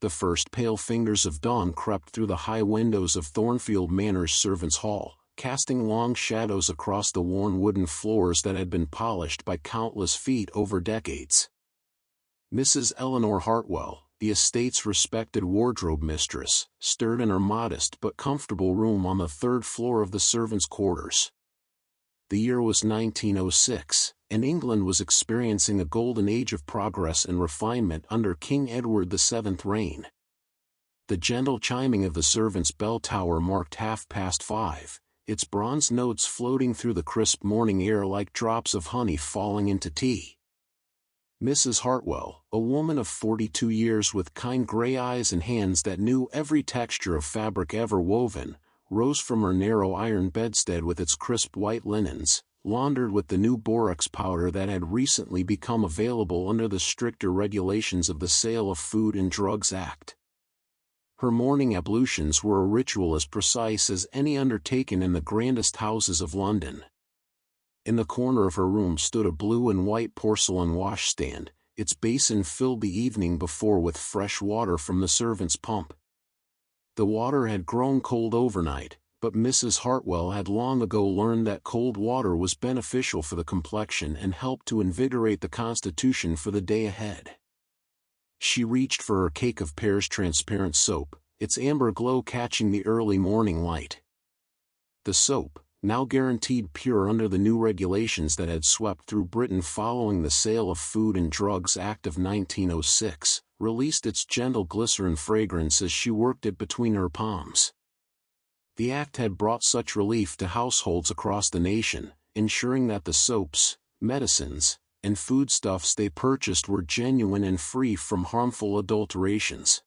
The first pale fingers of dawn crept through the high windows of Thornfield Manor's servants' hall, casting long shadows across the worn wooden floors that had been polished by countless feet over decades. Mrs. Eleanor Hartwell, the estate's respected wardrobe mistress, stirred in her modest but comfortable room on the third floor of the servants' quarters. The year was 1906, and England was experiencing a golden age of progress and refinement under King Edward VII's reign. The gentle chiming of the servants' bell tower marked 5:30, its bronze notes floating through the crisp morning air like drops of honey falling into tea. Mrs. Hartwell, a woman of 42 years with kind gray eyes and hands that knew every texture of fabric ever woven, rose from her narrow iron bedstead with its crisp white linens, laundered with the new borax powder that had recently become available under the stricter regulations of the Sale of Food and Drugs Act. Her morning ablutions were a ritual as precise as any undertaken in the grandest houses of London. In the corner of her room stood a blue and white porcelain washstand, its basin filled the evening before with fresh water from the servant's pump. The water had grown cold overnight, but Mrs. Hartwell had long ago learned that cold water was beneficial for the complexion and helped to invigorate the constitution for the day ahead. She reached for her cake of pears transparent soap, its amber glow catching the early morning light. The soap, now guaranteed pure under the new regulations that had swept through Britain following the Sale of Food and Drugs Act of 1906, released its gentle glycerin fragrance as she worked it between her palms. The act had brought such relief to households across the nation, ensuring that the soaps, medicines, and foodstuffs they purchased were genuine and free from harmful adulterations.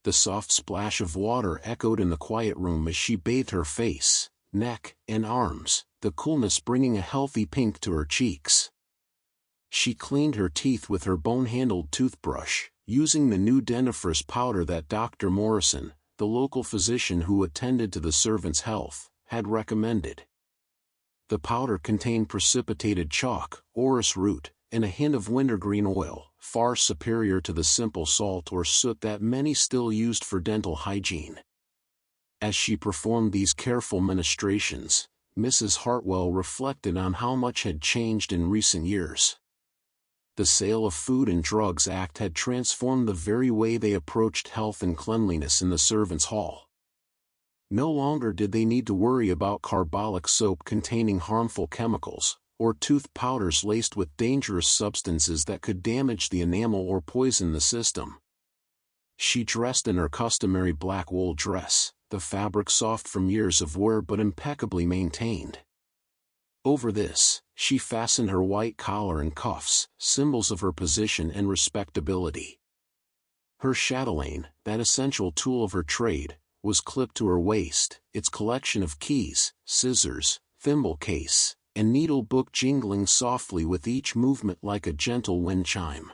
The soft splash of water echoed in the quiet room as she bathed her face, neck, and arms, the coolness bringing a healthy pink to her cheeks. She cleaned her teeth with her bone-handled toothbrush, using the new dentifrice powder that Dr. Morrison, the local physician who attended to the servant's health, had recommended. The powder contained precipitated chalk, orris root, and a hint of wintergreen oil, far superior to the simple salt or soot that many still used for dental hygiene. As she performed these careful ministrations, Mrs. Hartwell reflected on how much had changed in recent years. The Sale of Food and Drugs Act had transformed the very way they approached health and cleanliness in the servants' hall. No longer did they need to worry about carbolic soap containing harmful chemicals, or tooth powders laced with dangerous substances that could damage the enamel or poison the system. She dressed in her customary black wool dress, the fabric soft from years of wear but impeccably maintained. Over this, she fastened her white collar and cuffs, symbols of her position and respectability. Her chatelaine, that essential tool of her trade, was clipped to her waist, its collection of keys, scissors, thimble case, and needle book jingling softly with each movement like a gentle wind chime.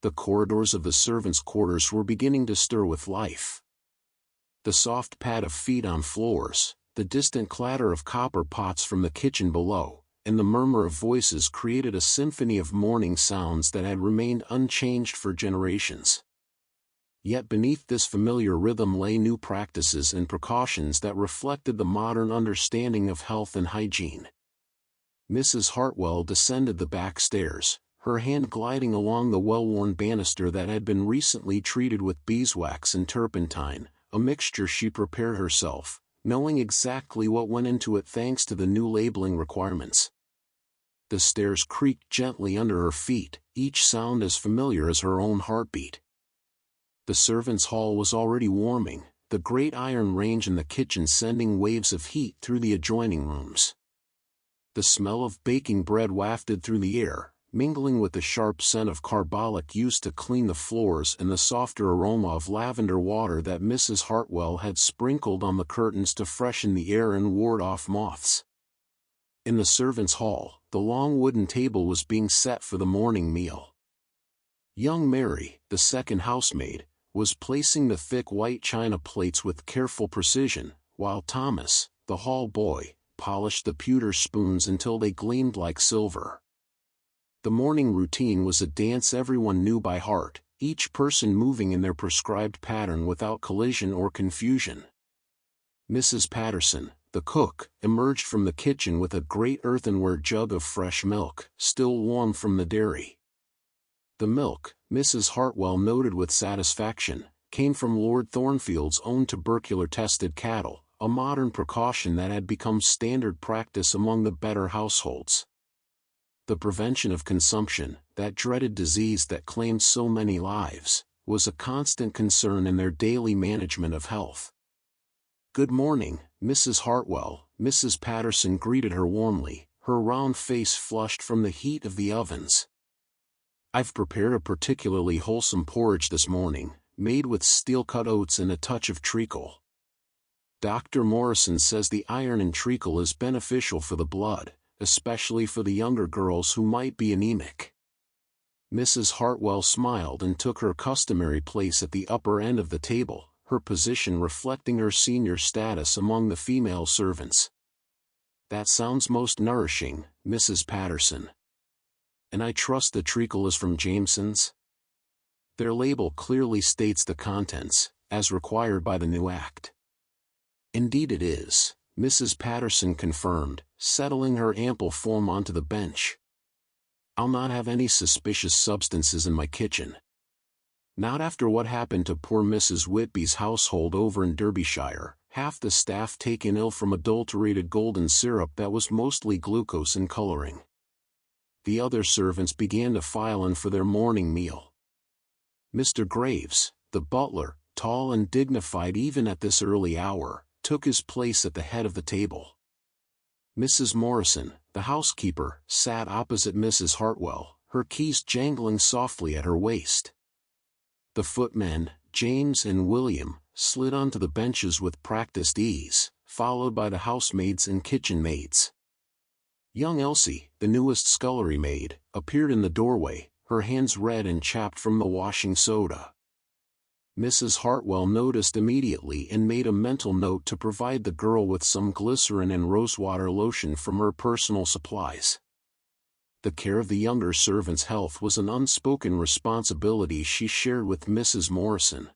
The corridors of the servants' quarters were beginning to stir with life. The soft pad of feet on floors, the distant clatter of copper pots from the kitchen below, and the murmur of voices created a symphony of morning sounds that had remained unchanged for generations. Yet beneath this familiar rhythm lay new practices and precautions that reflected the modern understanding of health and hygiene. Mrs. Hartwell descended the back stairs, her hand gliding along the well-worn banister that had been recently treated with beeswax and turpentine, a mixture she prepared herself, knowing exactly what went into it thanks to the new labeling requirements. The stairs creaked gently under her feet, each sound as familiar as her own heartbeat. The servants' hall was already warming, the great iron range in the kitchen sending waves of heat through the adjoining rooms. The smell of baking bread wafted through the air, mingling with the sharp scent of carbolic used to clean the floors and the softer aroma of lavender water that Mrs. Hartwell had sprinkled on the curtains to freshen the air and ward off moths. In the servants' hall, the long wooden table was being set for the morning meal. Young Mary, the second housemaid, was placing the thick white china plates with careful precision, while Thomas, the hall boy, polished the pewter spoons until they gleamed like silver. The morning routine was a dance everyone knew by heart, each person moving in their prescribed pattern without collision or confusion. Mrs. Patterson, the cook, emerged from the kitchen with a great earthenware jug of fresh milk, still warm from the dairy. The milk, Mrs. Hartwell noted with satisfaction, came from Lord Thornfield's own tubercular-tested cattle, a modern precaution that had become standard practice among the better households. The prevention of consumption, that dreaded disease that claimed so many lives, was a constant concern in their daily management of health. "Good morning, Mrs. Hartwell," Mrs. Patterson greeted her warmly, her round face flushed from the heat of the ovens. "I've prepared a particularly wholesome porridge this morning, made with steel-cut oats and a touch of treacle. Dr. Morrison says the iron in treacle is beneficial for the blood, especially for the younger girls who might be anemic." Mrs. Hartwell smiled and took her customary place at the upper end of the table, her position reflecting her senior status among the female servants. "That sounds most nourishing, Mrs. Patterson. And I trust the treacle is from Jameson's?" "Their label clearly states the contents, as required by the new Act." "Indeed it is," Mrs. Patterson confirmed, settling her ample form onto the bench. "I'll not have any suspicious substances in my kitchen. Not after what happened to poor Mrs. Whitby's household over in Derbyshire, half the staff taken ill from adulterated golden syrup that was mostly glucose in coloring." The other servants began to file in for their morning meal. Mr. Graves, the butler, tall and dignified even at this early hour, took his place at the head of the table. Mrs. Morrison, the housekeeper, sat opposite Mrs. Hartwell, her keys jangling softly at her waist. The footmen, James and William, slid onto the benches with practiced ease, followed by the housemaids and kitchen maids. Young Elsie, the newest scullery maid, appeared in the doorway, her hands red and chapped from the washing soda. Mrs. Hartwell noticed immediately and made a mental note to provide the girl with some glycerin and rosewater lotion from her personal supplies. The care of the younger servant's health was an unspoken responsibility she shared with Mrs. Morrison.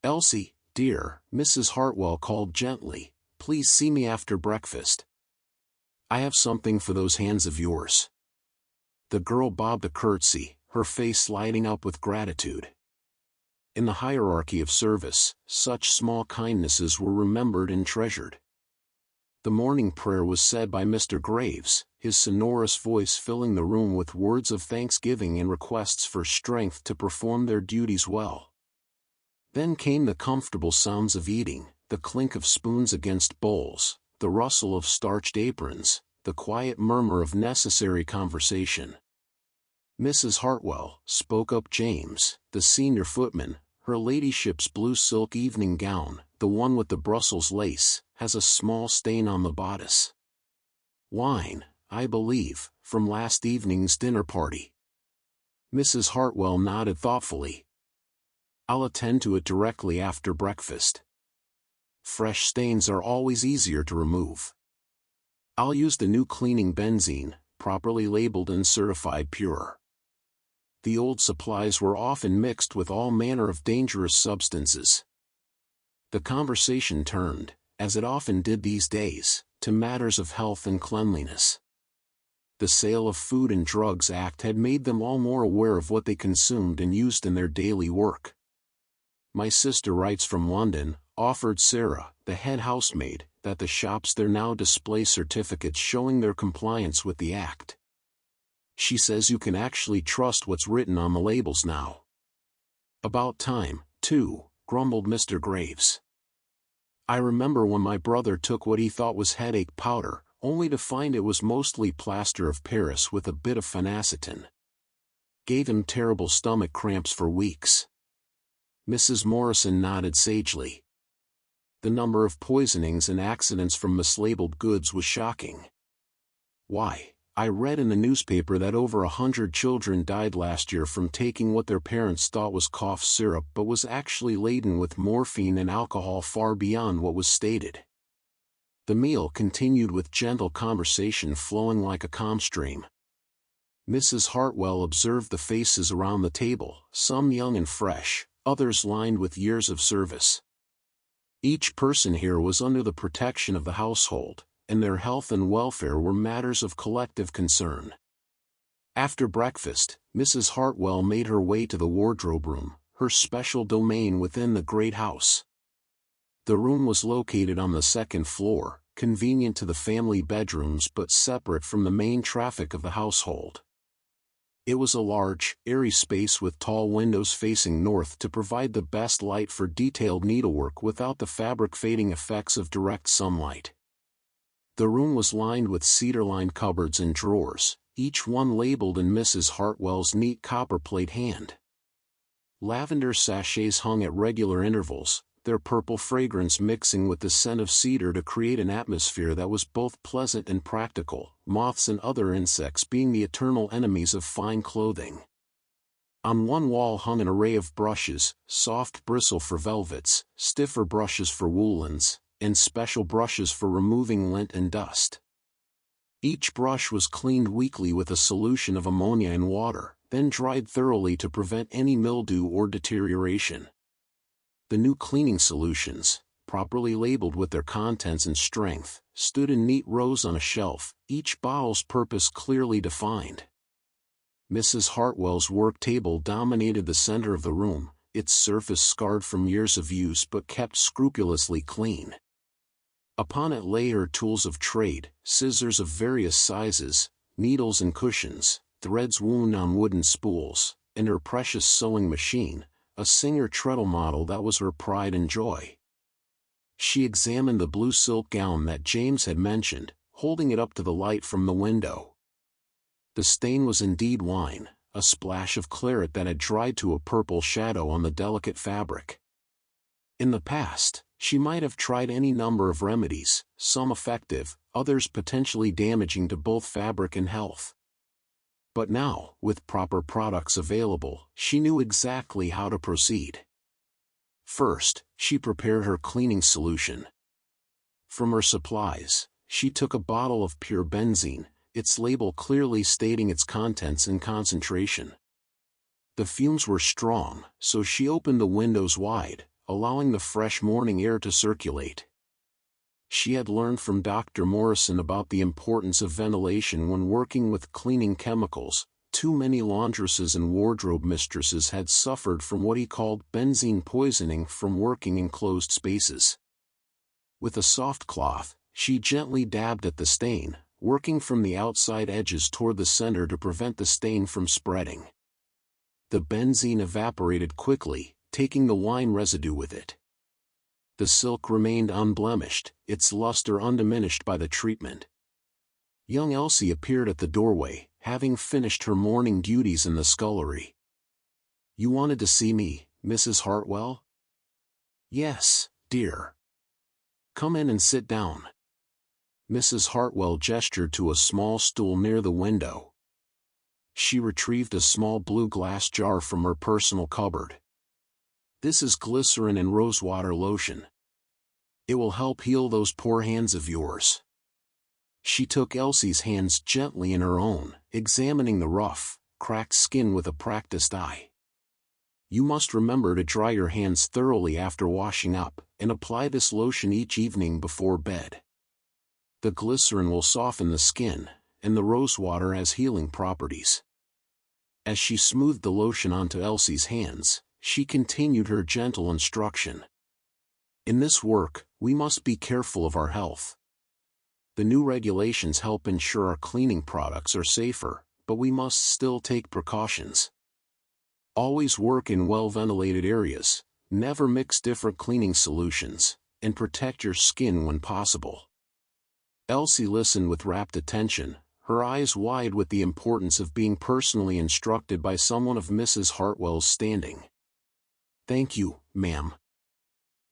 "Elsie, dear," Mrs. Hartwell called gently, "please see me after breakfast. I have something for those hands of yours." The girl bobbed a curtsy, her face lighting up with gratitude. In the hierarchy of service, such small kindnesses were remembered and treasured. The morning prayer was said by Mr. Graves, his sonorous voice filling the room with words of thanksgiving and requests for strength to perform their duties well. Then came the comfortable sounds of eating, the clink of spoons against bowls, the rustle of starched aprons, the quiet murmur of necessary conversation. "Mrs. Hartwell," spoke up James, the senior footman, "her ladyship's blue silk evening gown, the one with the Brussels lace, has a small stain on the bodice. Wine, I believe, from last evening's dinner party." Mrs. Hartwell nodded thoughtfully. "I'll attend to it directly after breakfast. Fresh stains are always easier to remove. I'll use the new cleaning benzene, properly labeled and certified pure. The old supplies were often mixed with all manner of dangerous substances." The conversation turned, as it often did these days, to matters of health and cleanliness. The Sale of Food and Drugs Act had made them all more aware of what they consumed and used in their daily work. "My sister writes from London," offered Sarah, the head housemaid, "that the shops there now display certificates showing their compliance with the Act. She says you can actually trust what's written on the labels now." "About time, too," grumbled Mr. Graves. "I remember when my brother took what he thought was headache powder, only to find it was mostly plaster of Paris with a bit of phenacetin. Gave him terrible stomach cramps for weeks." Mrs. Morrison nodded sagely. The number of poisonings and accidents from mislabeled goods was shocking. "Why, I read in the newspaper that over 100 children died last year from taking what their parents thought was cough syrup but was actually laden with morphine and alcohol far beyond what was stated." The meal continued with gentle conversation flowing like a calm stream. Mrs. Hartwell observed the faces around the table, some young and fresh, others lined with years of service. Each person here was under the protection of the household, and their health and welfare were matters of collective concern. After breakfast, Mrs. Hartwell made her way to the wardrobe room, her special domain within the great house. The room was located on the second floor, convenient to the family bedrooms but separate from the main traffic of the household. It was a large, airy space with tall windows facing north to provide the best light for detailed needlework without the fabric-fading effects of direct sunlight. The room was lined with cedar-lined cupboards and drawers, each one labeled in Mrs. Hartwell's neat copperplate hand. Lavender sachets hung at regular intervals, their purple fragrance mixing with the scent of cedar to create an atmosphere that was both pleasant and practical, moths and other insects being the eternal enemies of fine clothing. On one wall hung an array of brushes, soft bristle for velvets, stiffer brushes for woolens, and special brushes for removing lint and dust. Each brush was cleaned weekly with a solution of ammonia and water, then dried thoroughly to prevent any mildew or deterioration. The new cleaning solutions, properly labeled with their contents and strength, stood in neat rows on a shelf, each bottle's purpose clearly defined. Mrs. Hartwell's work table dominated the center of the room, its surface scarred from years of use but kept scrupulously clean. Upon it lay her tools of trade, scissors of various sizes, needles and cushions, threads wound on wooden spools, and her precious sewing machine, a Singer treadle model that was her pride and joy. She examined the blue silk gown that James had mentioned, holding it up to the light from the window. The stain was indeed wine, a splash of claret that had dried to a purple shadow on the delicate fabric. In the past, she might have tried any number of remedies, some effective, others potentially damaging to both fabric and health. But now, with proper products available, she knew exactly how to proceed. First, she prepared her cleaning solution. From her supplies, she took a bottle of pure benzene, its label clearly stating its contents and concentration. The fumes were strong, so she opened the windows wide, allowing the fresh morning air to circulate. She had learned from Dr. Morrison about the importance of ventilation when working with cleaning chemicals. Too many laundresses and wardrobe mistresses had suffered from what he called benzene poisoning from working in closed spaces. With a soft cloth, she gently dabbed at the stain, working from the outside edges toward the center to prevent the stain from spreading. The benzene evaporated quickly, taking the wine residue with it. The silk remained unblemished, its luster undiminished by the treatment. Young Elsie appeared at the doorway, having finished her morning duties in the scullery. "You wanted to see me, Mrs. Hartwell?" "Yes, dear. Come in and sit down." Mrs. Hartwell gestured to a small stool near the window. She retrieved a small blue glass jar from her personal cupboard. "This is glycerin and rosewater lotion. It will help heal those poor hands of yours." She took Elsie's hands gently in her own, examining the rough, cracked skin with a practiced eye. "You must remember to dry your hands thoroughly after washing up, and apply this lotion each evening before bed. The glycerin will soften the skin, and the rosewater has healing properties." As she smoothed the lotion onto Elsie's hands, she continued her gentle instruction. "In this work, we must be careful of our health. The new regulations help ensure our cleaning products are safer, but we must still take precautions. Always work in well-ventilated areas, never mix different cleaning solutions, and protect your skin when possible." Elsie listened with rapt attention, her eyes wide with the importance of being personally instructed by someone of Mrs. Hartwell's standing. "Thank you, ma'am.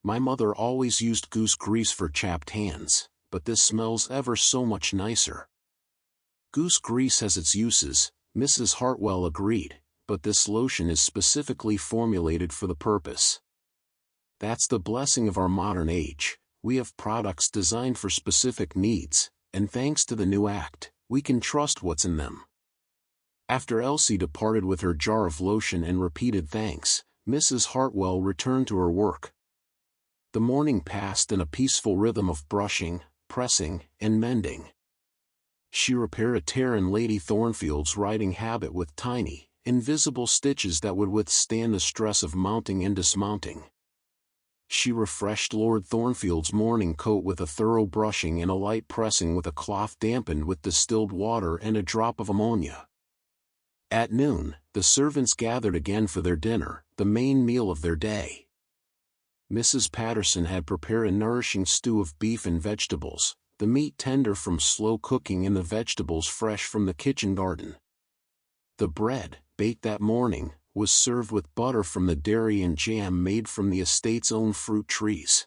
My mother always used goose grease for chapped hands, but this smells ever so much nicer." "Goose grease has its uses," Mrs. Hartwell agreed, "but this lotion is specifically formulated for the purpose. That's the blessing of our modern age. We have products designed for specific needs, and thanks to the new act, we can trust what's in them." After Elsie departed with her jar of lotion and repeated thanks, Mrs. Hartwell returned to her work. The morning passed in a peaceful rhythm of brushing, pressing, and mending. She repaired a tear in Lady Thornfield's riding habit with tiny, invisible stitches that would withstand the stress of mounting and dismounting. She refreshed Lord Thornfield's morning coat with a thorough brushing and a light pressing with a cloth dampened with distilled water and a drop of ammonia. At noon, the servants gathered again for their dinner, the main meal of their day. Mrs. Patterson had prepared a nourishing stew of beef and vegetables, the meat tender from slow cooking and the vegetables fresh from the kitchen garden. The bread, baked that morning, was served with butter from the dairy and jam made from the estate's own fruit trees.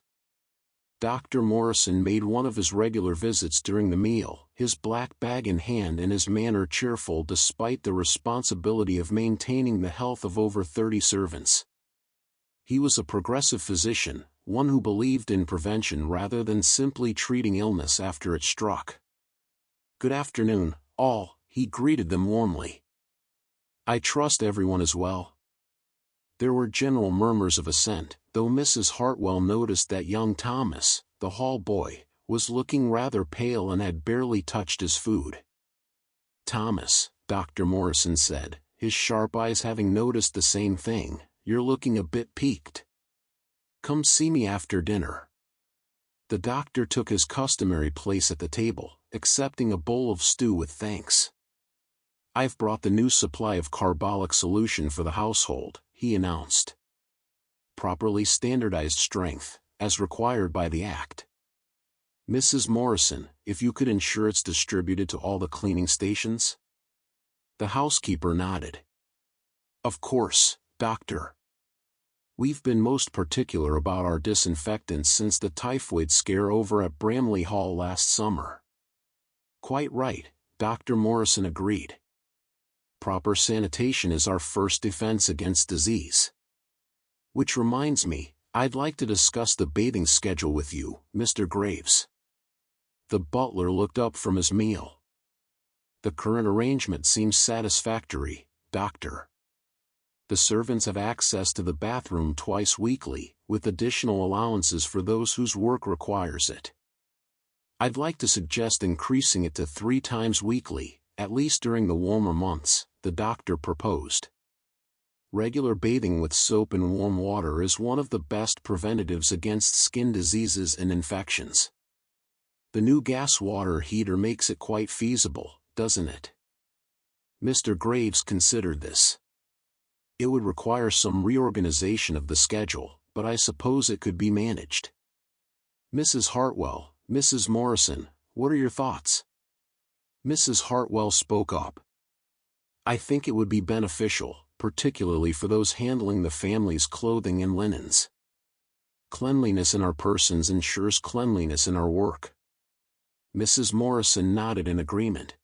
Dr. Morrison made one of his regular visits during the meal, his black bag in hand and his manner cheerful despite the responsibility of maintaining the health of over 30 servants. He was a progressive physician, one who believed in prevention rather than simply treating illness after it struck. "Good afternoon, all," he greeted them warmly. "I trust everyone is well." There were general murmurs of assent, though Mrs. Hartwell noticed that young Thomas, the hall boy, was looking rather pale and had barely touched his food. "Thomas," Dr. Morrison said, his sharp eyes having noticed the same thing, "you're looking a bit peaked. Come see me after dinner." The doctor took his customary place at the table, accepting a bowl of stew with thanks. "I've brought the new supply of carbolic solution for the household," he announced. "Properly standardized strength, as required by the Act. Mrs. Morrison, if you could ensure it's distributed to all the cleaning stations?" The housekeeper nodded. "Of course, Doctor. We've been most particular about our disinfectants since the typhoid scare over at Bramley Hall last summer." "Quite right," Dr. Morrison agreed. "Proper sanitation is our first defense against disease. Which reminds me, I'd like to discuss the bathing schedule with you, Mr. Graves." The butler looked up from his meal. "The current arrangement seems satisfactory, Doctor. The servants have access to the bathroom twice weekly, with additional allowances for those whose work requires it. I'd like to suggest increasing it to 3 times weekly, at least during the warmer months," the doctor proposed. "Regular bathing with soap and warm water is one of the best preventatives against skin diseases and infections. The new gas water heater makes it quite feasible, doesn't it?" Mr. Graves considered this. "It would require some reorganization of the schedule, but I suppose it could be managed." "Mrs. Hartwell, Mrs. Morrison, what are your thoughts?" Mrs. Hartwell spoke up. "I think it would be beneficial, particularly for those handling the family's clothing and linens. Cleanliness in our persons ensures cleanliness in our work." Mrs. Morrison nodded in agreement.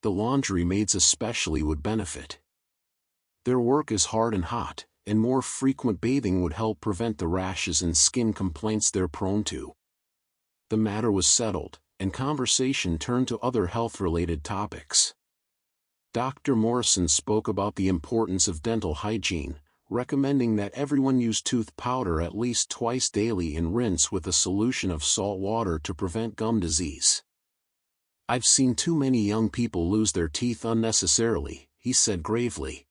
"The laundry maids especially would benefit. Their work is hard and hot, and more frequent bathing would help prevent the rashes and skin complaints they're prone to." The matter was settled, and conversation turned to other health-related topics. Dr. Morrison spoke about the importance of dental hygiene, recommending that everyone use tooth powder at least twice daily and rinse with a solution of salt water to prevent gum disease. "I've seen too many young people lose their teeth unnecessarily," he said gravely.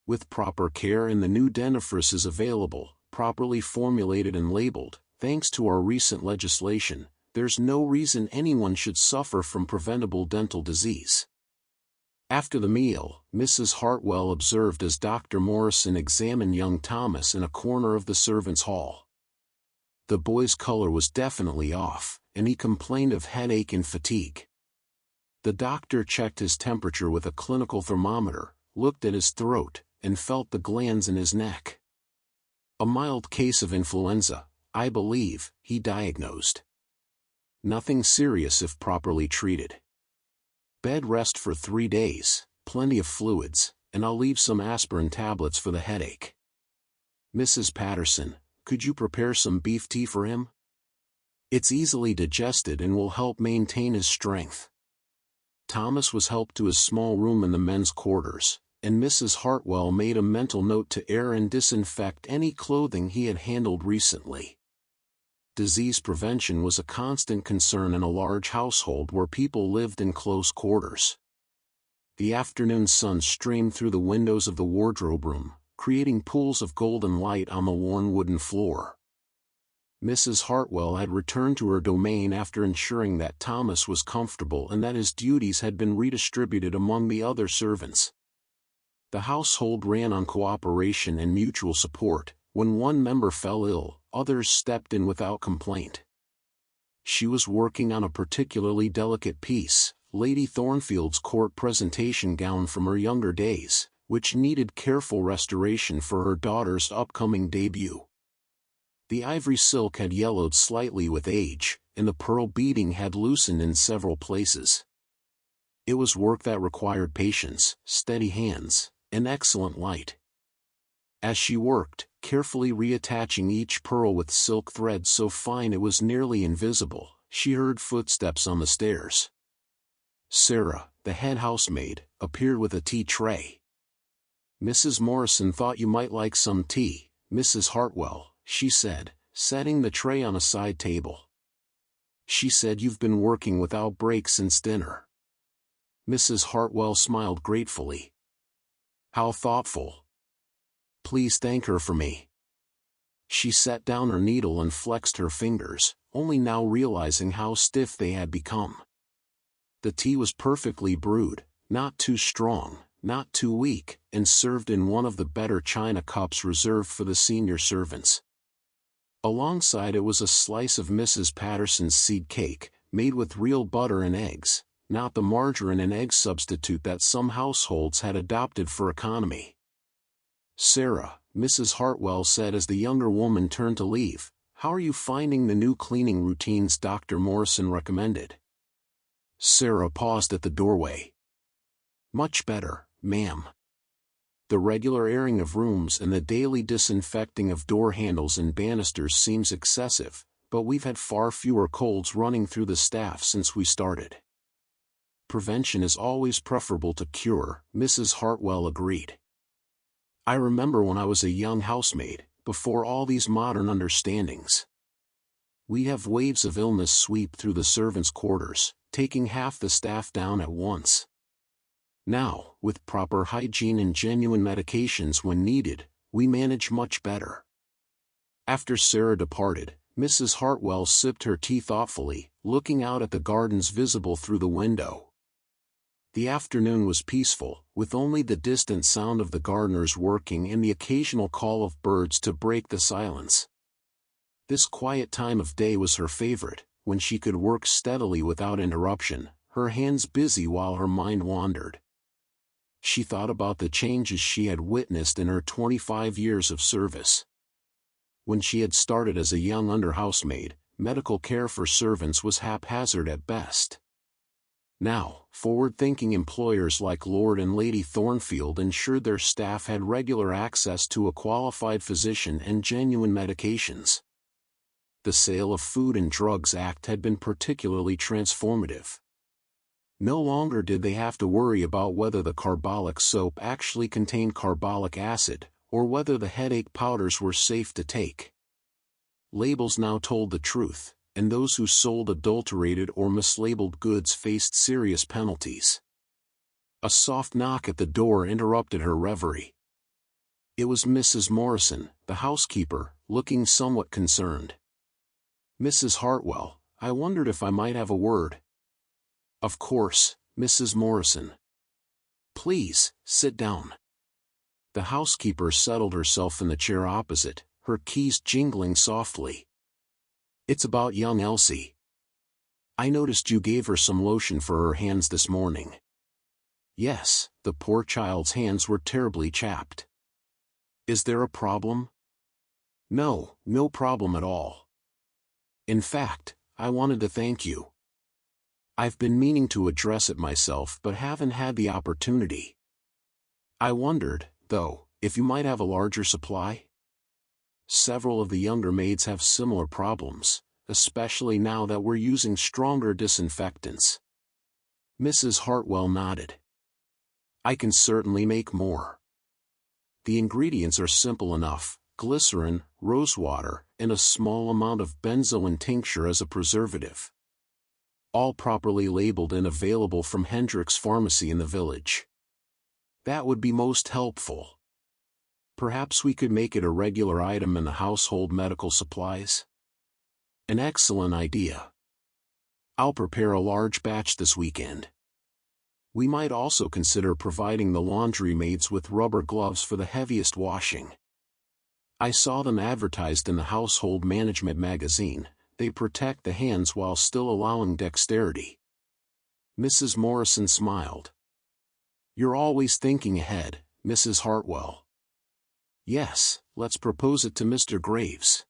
"With proper care and the new dentifrice is available, properly formulated and labeled, thanks to our recent legislation, there's no reason anyone should suffer from preventable dental disease." After the meal, Mrs. Hartwell observed as Dr. Morrison examined young Thomas in a corner of the servants' hall. The boy's color was definitely off, and he complained of headache and fatigue. The doctor checked his temperature with a clinical thermometer, looked at his throat, and felt the glands in his neck. "A mild case of influenza, I believe," he diagnosed. "Nothing serious if properly treated. Bed rest for 3 days, plenty of fluids, and I'll leave some aspirin tablets for the headache. Mrs. Patterson, could you prepare some beef tea for him? It's easily digested and will help maintain his strength." Thomas was helped to his small room in the men's quarters, and Mrs. Hartwell made a mental note to air and disinfect any clothing he had handled recently. Disease prevention was a constant concern in a large household where people lived in close quarters. The afternoon sun streamed through the windows of the wardrobe room, creating pools of golden light on the worn wooden floor. Mrs. Hartwell had returned to her domain after ensuring that Thomas was comfortable and that his duties had been redistributed among the other servants. The household ran on cooperation and mutual support. When one member fell ill, others stepped in without complaint. She was working on a particularly delicate piece, Lady Thornfield's court presentation gown from her younger days, which needed careful restoration for her daughter's upcoming debut. The ivory silk had yellowed slightly with age, and the pearl beading had loosened in several places. It was work that required patience, steady hands, and excellent light. As she worked, carefully reattaching each pearl with silk thread so fine it was nearly invisible, she heard footsteps on the stairs. Sarah, the head housemaid, appeared with a tea tray. "Mrs. Morrison thought you might like some tea, Mrs. Hartwell," she said, setting the tray on a side table. "She said you've been working without break since dinner." Mrs. Hartwell smiled gratefully. "How thoughtful. Please thank her for me." She set down her needle and flexed her fingers, only now realizing how stiff they had become. The tea was perfectly brewed, not too strong, not too weak, and served in one of the better china cups reserved for the senior servants. Alongside it was a slice of Mrs. Patterson's seed cake, made with real butter and eggs, not the margarine and egg substitute that some households had adopted for economy. "Sarah," Mrs. Hartwell said as the younger woman turned to leave, "how are you finding the new cleaning routines Dr. Morrison recommended?" Sarah paused at the doorway. "Much better, ma'am. The regular airing of rooms and the daily disinfecting of door handles and banisters seems excessive, but we've had far fewer colds running through the staff since we started." "Prevention is always preferable to cure," Mrs. Hartwell agreed. "I remember when I was a young housemaid, before all these modern understandings. We have waves of illness sweep through the servants' quarters, taking half the staff down at once. Now, with proper hygiene and genuine medications when needed, we manage much better." After Sarah departed, Mrs. Hartwell sipped her tea thoughtfully, looking out at the gardens visible through the window. The afternoon was peaceful, with only the distant sound of the gardeners working and the occasional call of birds to break the silence. This quiet time of day was her favorite, when she could work steadily without interruption, her hands busy while her mind wandered. She thought about the changes she had witnessed in her 25 years of service. When she had started as a young under-housemaid, medical care for servants was haphazard at best. Now, forward-thinking employers like Lord and Lady Thornfield ensured their staff had regular access to a qualified physician and genuine medications. The Sale of Food and Drugs Act had been particularly transformative. No longer did they have to worry about whether the carbolic soap actually contained carbolic acid, or whether the headache powders were safe to take. Labels now told the truth, and those who sold adulterated or mislabeled goods faced serious penalties. A soft knock at the door interrupted her reverie. It was Mrs. Morrison, the housekeeper, looking somewhat concerned. "Mrs. Hartwell, I wondered if I might have a word." "Of course, Mrs. Morrison. Please, sit down." The housekeeper settled herself in the chair opposite, her keys jingling softly. "It's about young Elsie. I noticed you gave her some lotion for her hands this morning." Yes, the poor child's hands were terribly chapped. "Is there a problem?" "No, no problem at all. In fact, I wanted to thank you. I've been meaning to address it myself but haven't had the opportunity. I wondered, though, if you might have a larger supply? Several of the younger maids have similar problems, especially now that we're using stronger disinfectants." Mrs. Hartwell nodded. I can certainly make more. The ingredients are simple enough: glycerin, rosewater, and a small amount of benzoin tincture as a preservative. All properly labeled and available from Hendrick's Pharmacy in the village. That would be most helpful. Perhaps we could make it a regular item in the household medical supplies? An excellent idea. I'll prepare a large batch this weekend. We might also consider providing the laundry maids with rubber gloves for the heaviest washing. I saw them advertised in the Household Management magazine. They protect the hands while still allowing dexterity. Mrs. Morrison smiled. You're always thinking ahead, Mrs. Hartwell. Yes, let's propose it to Mr. Graves.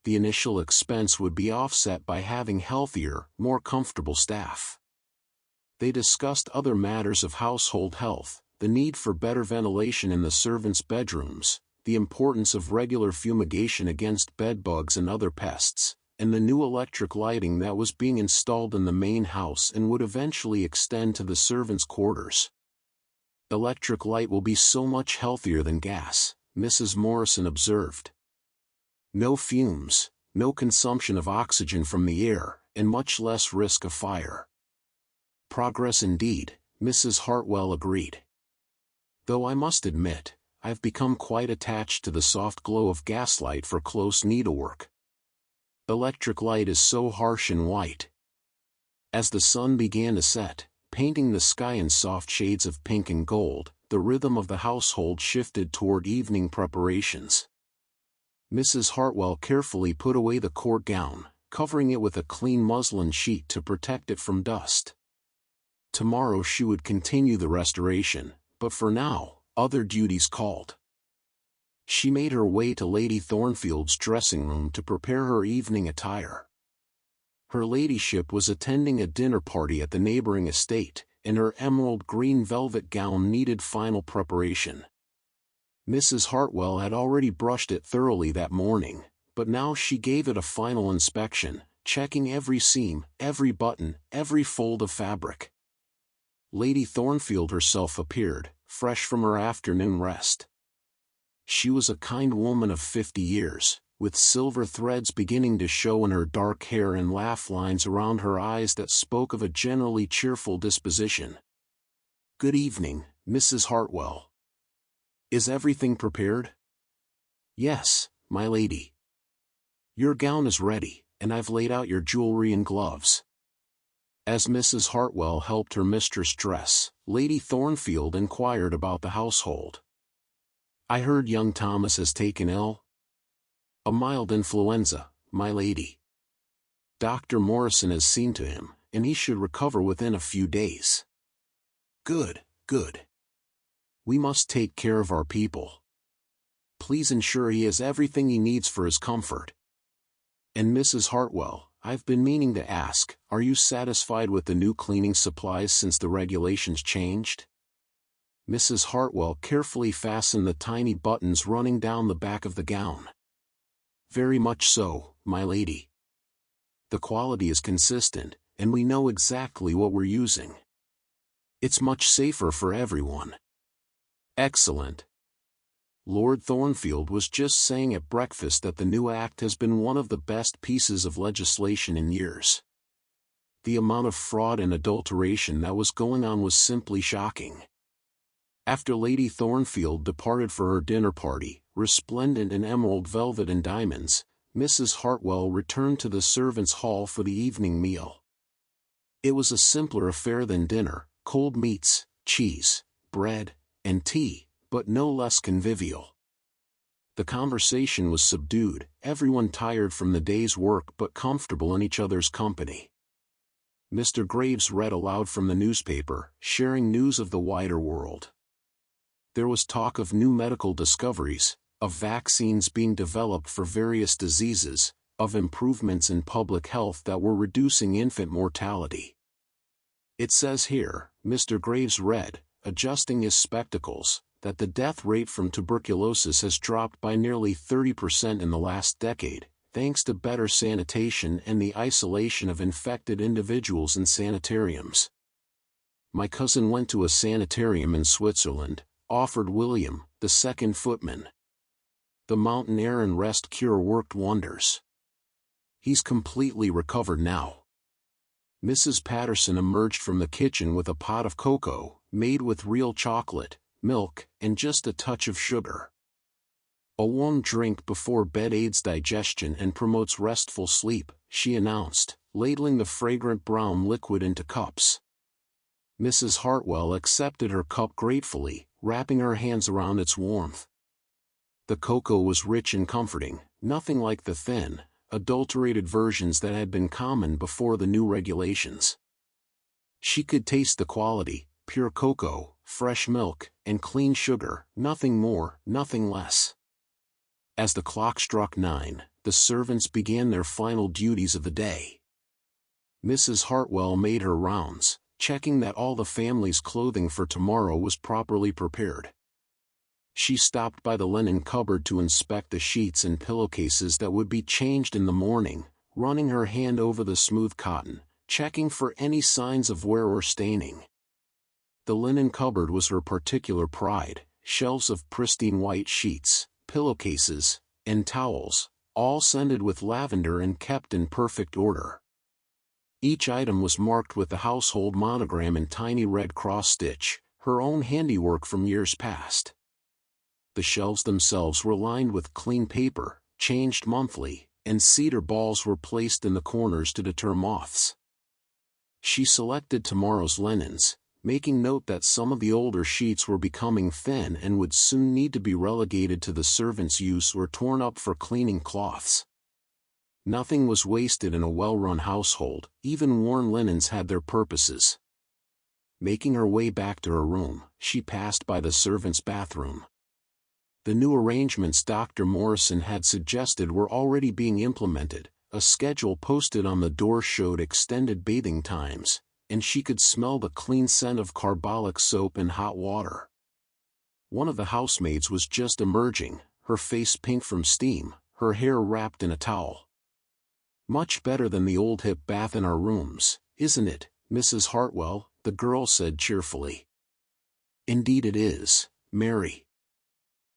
The initial expense would be offset by having healthier, more comfortable staff. They discussed other matters of household health, the need for better ventilation in the servants' bedrooms, the importance of regular fumigation against bedbugs and other pests, and the new electric lighting that was being installed in the main house and would eventually extend to the servants' quarters. Electric light will be so much healthier than gas, Mrs. Morrison observed. No fumes, no consumption of oxygen from the air, and much less risk of fire. Progress indeed, Mrs. Hartwell agreed. Though I must admit, I've become quite attached to the soft glow of gaslight for close needlework. Electric light is so harsh and white. As the sun began to set, painting the sky in soft shades of pink and gold, the rhythm of the household shifted toward evening preparations. Mrs. Hartwell carefully put away the court gown, covering it with a clean muslin sheet to protect it from dust. Tomorrow she would continue the restoration, but for now, other duties called. She made her way to Lady Thornfield's dressing room to prepare her evening attire. Her ladyship was attending a dinner party at the neighboring estate, and her emerald green velvet gown needed final preparation. Mrs. Hartwell had already brushed it thoroughly that morning, but now she gave it a final inspection, checking every seam, every button, every fold of fabric. Lady Thornfield herself appeared, fresh from her afternoon rest. She was a kind woman of 50 years, with silver threads beginning to show in her dark hair and laugh lines around her eyes that spoke of a generally cheerful disposition. Good evening, Mrs. Hartwell. Is everything prepared? Yes, my lady. Your gown is ready, and I've laid out your jewelry and gloves. As Mrs. Hartwell helped her mistress dress, Lady Thornfield inquired about the household. I heard young Thomas has taken ill. A mild influenza, my lady. Dr. Morrison has seen to him, and he should recover within a few days. Good, good. We must take care of our people. Please ensure he has everything he needs for his comfort. And Mrs. Hartwell, I've been meaning to ask, are you satisfied with the new cleaning supplies since the regulations changed? Mrs. Hartwell carefully fastened the tiny buttons running down the back of the gown. Very much so, my lady. The quality is consistent, and we know exactly what we're using. It's much safer for everyone. Excellent. Lord Thornfield was just saying at breakfast that the new act has been one of the best pieces of legislation in years. The amount of fraud and adulteration that was going on was simply shocking. After Lady Thornfield departed for her dinner party, resplendent in emerald velvet and diamonds, Mrs. Hartwell returned to the servants' hall for the evening meal. It was a simpler affair than dinner: cold meats, cheese, bread, and tea, but no less convivial. The conversation was subdued, everyone tired from the day's work but comfortable in each other's company. Mr. Graves read aloud from the newspaper, sharing news of the wider world. There was talk of new medical discoveries, of vaccines being developed for various diseases, of improvements in public health that were reducing infant mortality. It says here, Mr. Graves read, adjusting his spectacles, that the death rate from tuberculosis has dropped by nearly 30% in the last decade, thanks to better sanitation and the isolation of infected individuals in sanitariums. My cousin went to a sanitarium in Switzerland, offered William, the second footman. The mountain air and rest cure worked wonders. He's completely recovered now. Mrs. Patterson emerged from the kitchen with a pot of cocoa, made with real chocolate, milk, and just a touch of sugar. A warm drink before bed aids digestion and promotes restful sleep, she announced, ladling the fragrant brown liquid into cups. Mrs. Hartwell accepted her cup gratefully, wrapping her hands around its warmth. The cocoa was rich and comforting, nothing like the thin, adulterated versions that had been common before the new regulations. She could taste the quality, pure cocoa, fresh milk, and clean sugar, nothing more, nothing less. As the clock struck 9, the servants began their final duties of the day. Mrs. Hartwell made her rounds, checking that all the family's clothing for tomorrow was properly prepared. She stopped by the linen cupboard to inspect the sheets and pillowcases that would be changed in the morning, running her hand over the smooth cotton, checking for any signs of wear or staining. The linen cupboard was her particular pride, shelves of pristine white sheets, pillowcases, and towels, all scented with lavender and kept in perfect order. Each item was marked with the household monogram in tiny red cross-stitch, her own handiwork from years past. The shelves themselves were lined with clean paper, changed monthly, and cedar balls were placed in the corners to deter moths. She selected tomorrow's linens, making note that some of the older sheets were becoming thin and would soon need to be relegated to the servants' use or torn up for cleaning cloths. Nothing was wasted in a well-run household, even worn linens had their purposes. Making her way back to her room, she passed by the servants' bathroom. The new arrangements Dr. Morrison had suggested were already being implemented. A schedule posted on the door showed extended bathing times, and she could smell the clean scent of carbolic soap and hot water. One of the housemaids was just emerging, her face pink from steam, her hair wrapped in a towel. "Much better than the old hip bath in our rooms, isn't it, Mrs. Hartwell?" the girl said cheerfully. "Indeed it is, Mary.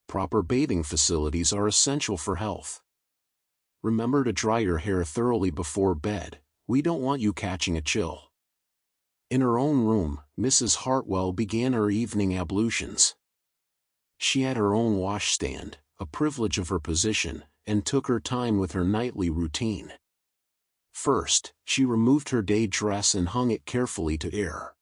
Proper bathing facilities are essential for health. Remember to dry your hair thoroughly before bed, we don't want you catching a chill." In her own room, Mrs. Hartwell began her evening ablutions. She had her own washstand, a privilege of her position, and took her time with her nightly routine. First, she removed her day dress and hung it carefully to air.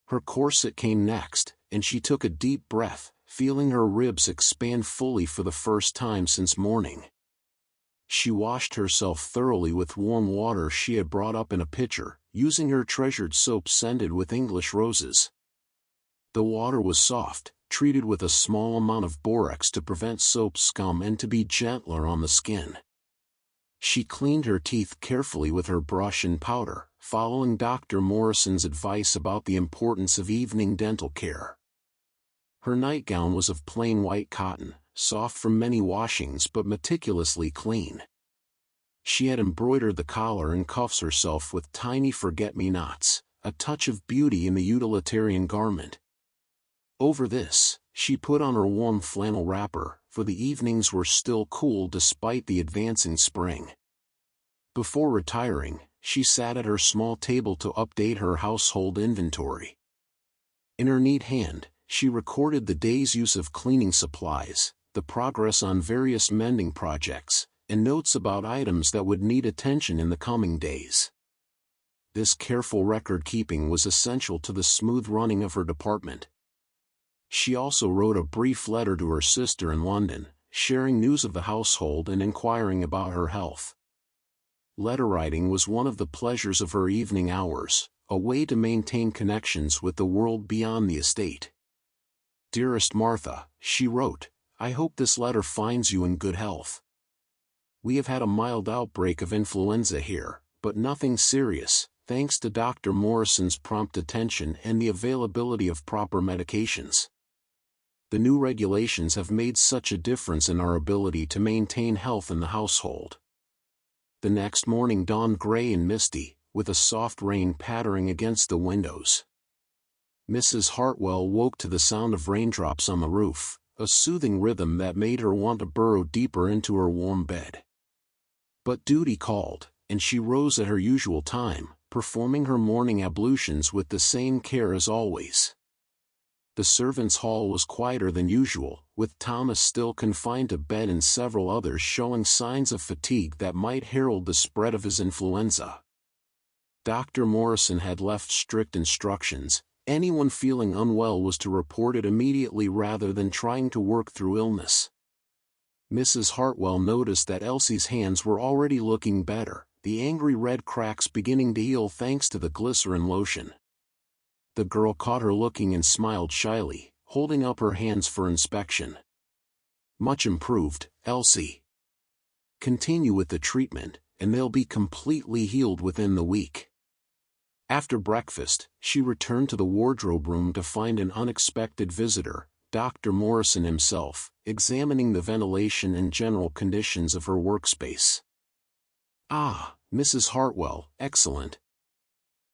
Her corset came next, and she took a deep breath, feeling her ribs expand fully for the first time since morning. She washed herself thoroughly with warm water she had brought up in a pitcher, using her treasured soap scented with English roses. The water was soft, treated with a small amount of borax to prevent soap scum and to be gentler on the skin. She cleaned her teeth carefully with her brush and powder, following Dr. Morrison's advice about the importance of evening dental care. Her nightgown was of plain white cotton, soft from many washings but meticulously clean. She had embroidered the collar and cuffs herself with tiny forget-me-nots, a touch of beauty in the utilitarian garment. Over this, she put on her warm flannel wrapper, for the evenings were still cool despite the advancing spring. Before retiring, she sat at her small table to update her household inventory. In her neat hand, she recorded the day's use of cleaning supplies, the progress on various mending projects, and notes about items that would need attention in the coming days. This careful record-keeping was essential to the smooth running of her department. She also wrote a brief letter to her sister in London, sharing news of the household and inquiring about her health. Letter writing was one of the pleasures of her evening hours, a way to maintain connections with the world beyond the estate. "Dearest Martha," she wrote, "I hope this letter finds you in good health. We have had a mild outbreak of influenza here, but nothing serious, thanks to Dr. Morrison's prompt attention and the availability of proper medications. The new regulations have made such a difference in our ability to maintain health in the household." The next morning dawned gray and misty, with a soft rain pattering against the windows. Mrs. Hartwell woke to the sound of raindrops on the roof, a soothing rhythm that made her want to burrow deeper into her warm bed. But duty called, and she rose at her usual time, performing her morning ablutions with the same care as always. The servants' hall was quieter than usual, with Thomas still confined to bed and several others showing signs of fatigue that might herald the spread of his influenza. Dr. Morrison had left strict instructions: anyone feeling unwell was to report it immediately rather than trying to work through illness. Mrs. Hartwell noticed that Elsie's hands were already looking better, the angry red cracks beginning to heal thanks to the glycerin lotion. The girl caught her looking and smiled shyly, holding up her hands for inspection. "Much improved, Elsie. Continue with the treatment, and they'll be completely healed within the week." After breakfast, she returned to the wardrobe room to find an unexpected visitor, Dr. Morrison himself, examining the ventilation and general conditions of her workspace. "Ah, Mrs. Hartwell, excellent.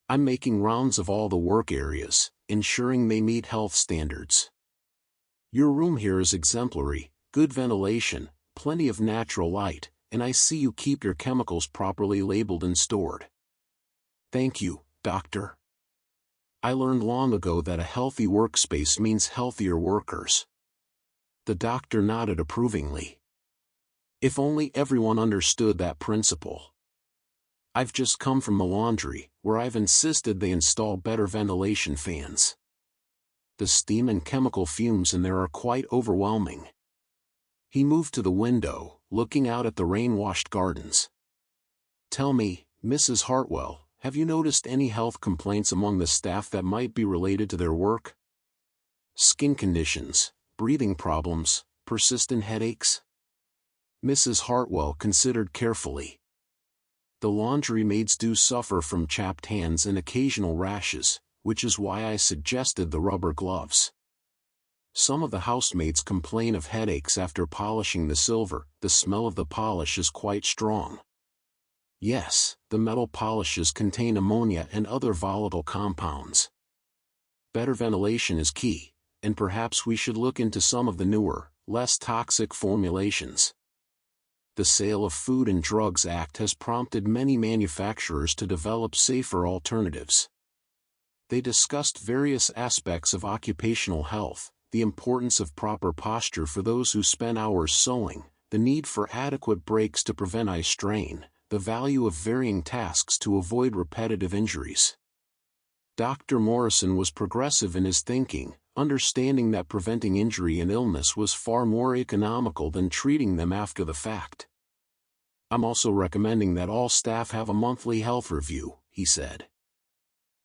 I'm making rounds of all the work areas, ensuring they meet health standards. Your room here is exemplary, good ventilation, plenty of natural light, and I see you keep your chemicals properly labeled and stored." "Thank you, Doctor. I learned long ago that a healthy workspace means healthier workers." The doctor nodded approvingly. "If only everyone understood that principle. I've just come from the laundry, where I've insisted they install better ventilation fans. The steam and chemical fumes in there are quite overwhelming." He moved to the window, looking out at the rain-washed gardens. "Tell me, Mrs. Hartwell, have you noticed any health complaints among the staff that might be related to their work? Skin conditions, breathing problems, persistent headaches?" Mrs. Hartwell considered carefully. "The laundry maids do suffer from chapped hands and occasional rashes, which is why I suggested the rubber gloves. Some of the housemaids complain of headaches after polishing the silver. The smell of the polish is quite strong. Yes, the metal polishes contain ammonia and other volatile compounds. Better ventilation is key, and perhaps we should look into some of the newer, less toxic formulations. The Sale of Food and Drugs Act has prompted many manufacturers to develop safer alternatives." They discussed various aspects of occupational health, the importance of proper posture for those who spend hours sewing, the need for adequate breaks to prevent eye strain, the value of varying tasks to avoid repetitive injuries. Dr. Morrison was progressive in his thinking, understanding that preventing injury and illness was far more economical than treating them after the fact. "I'm also recommending that all staff have a monthly health review," he said.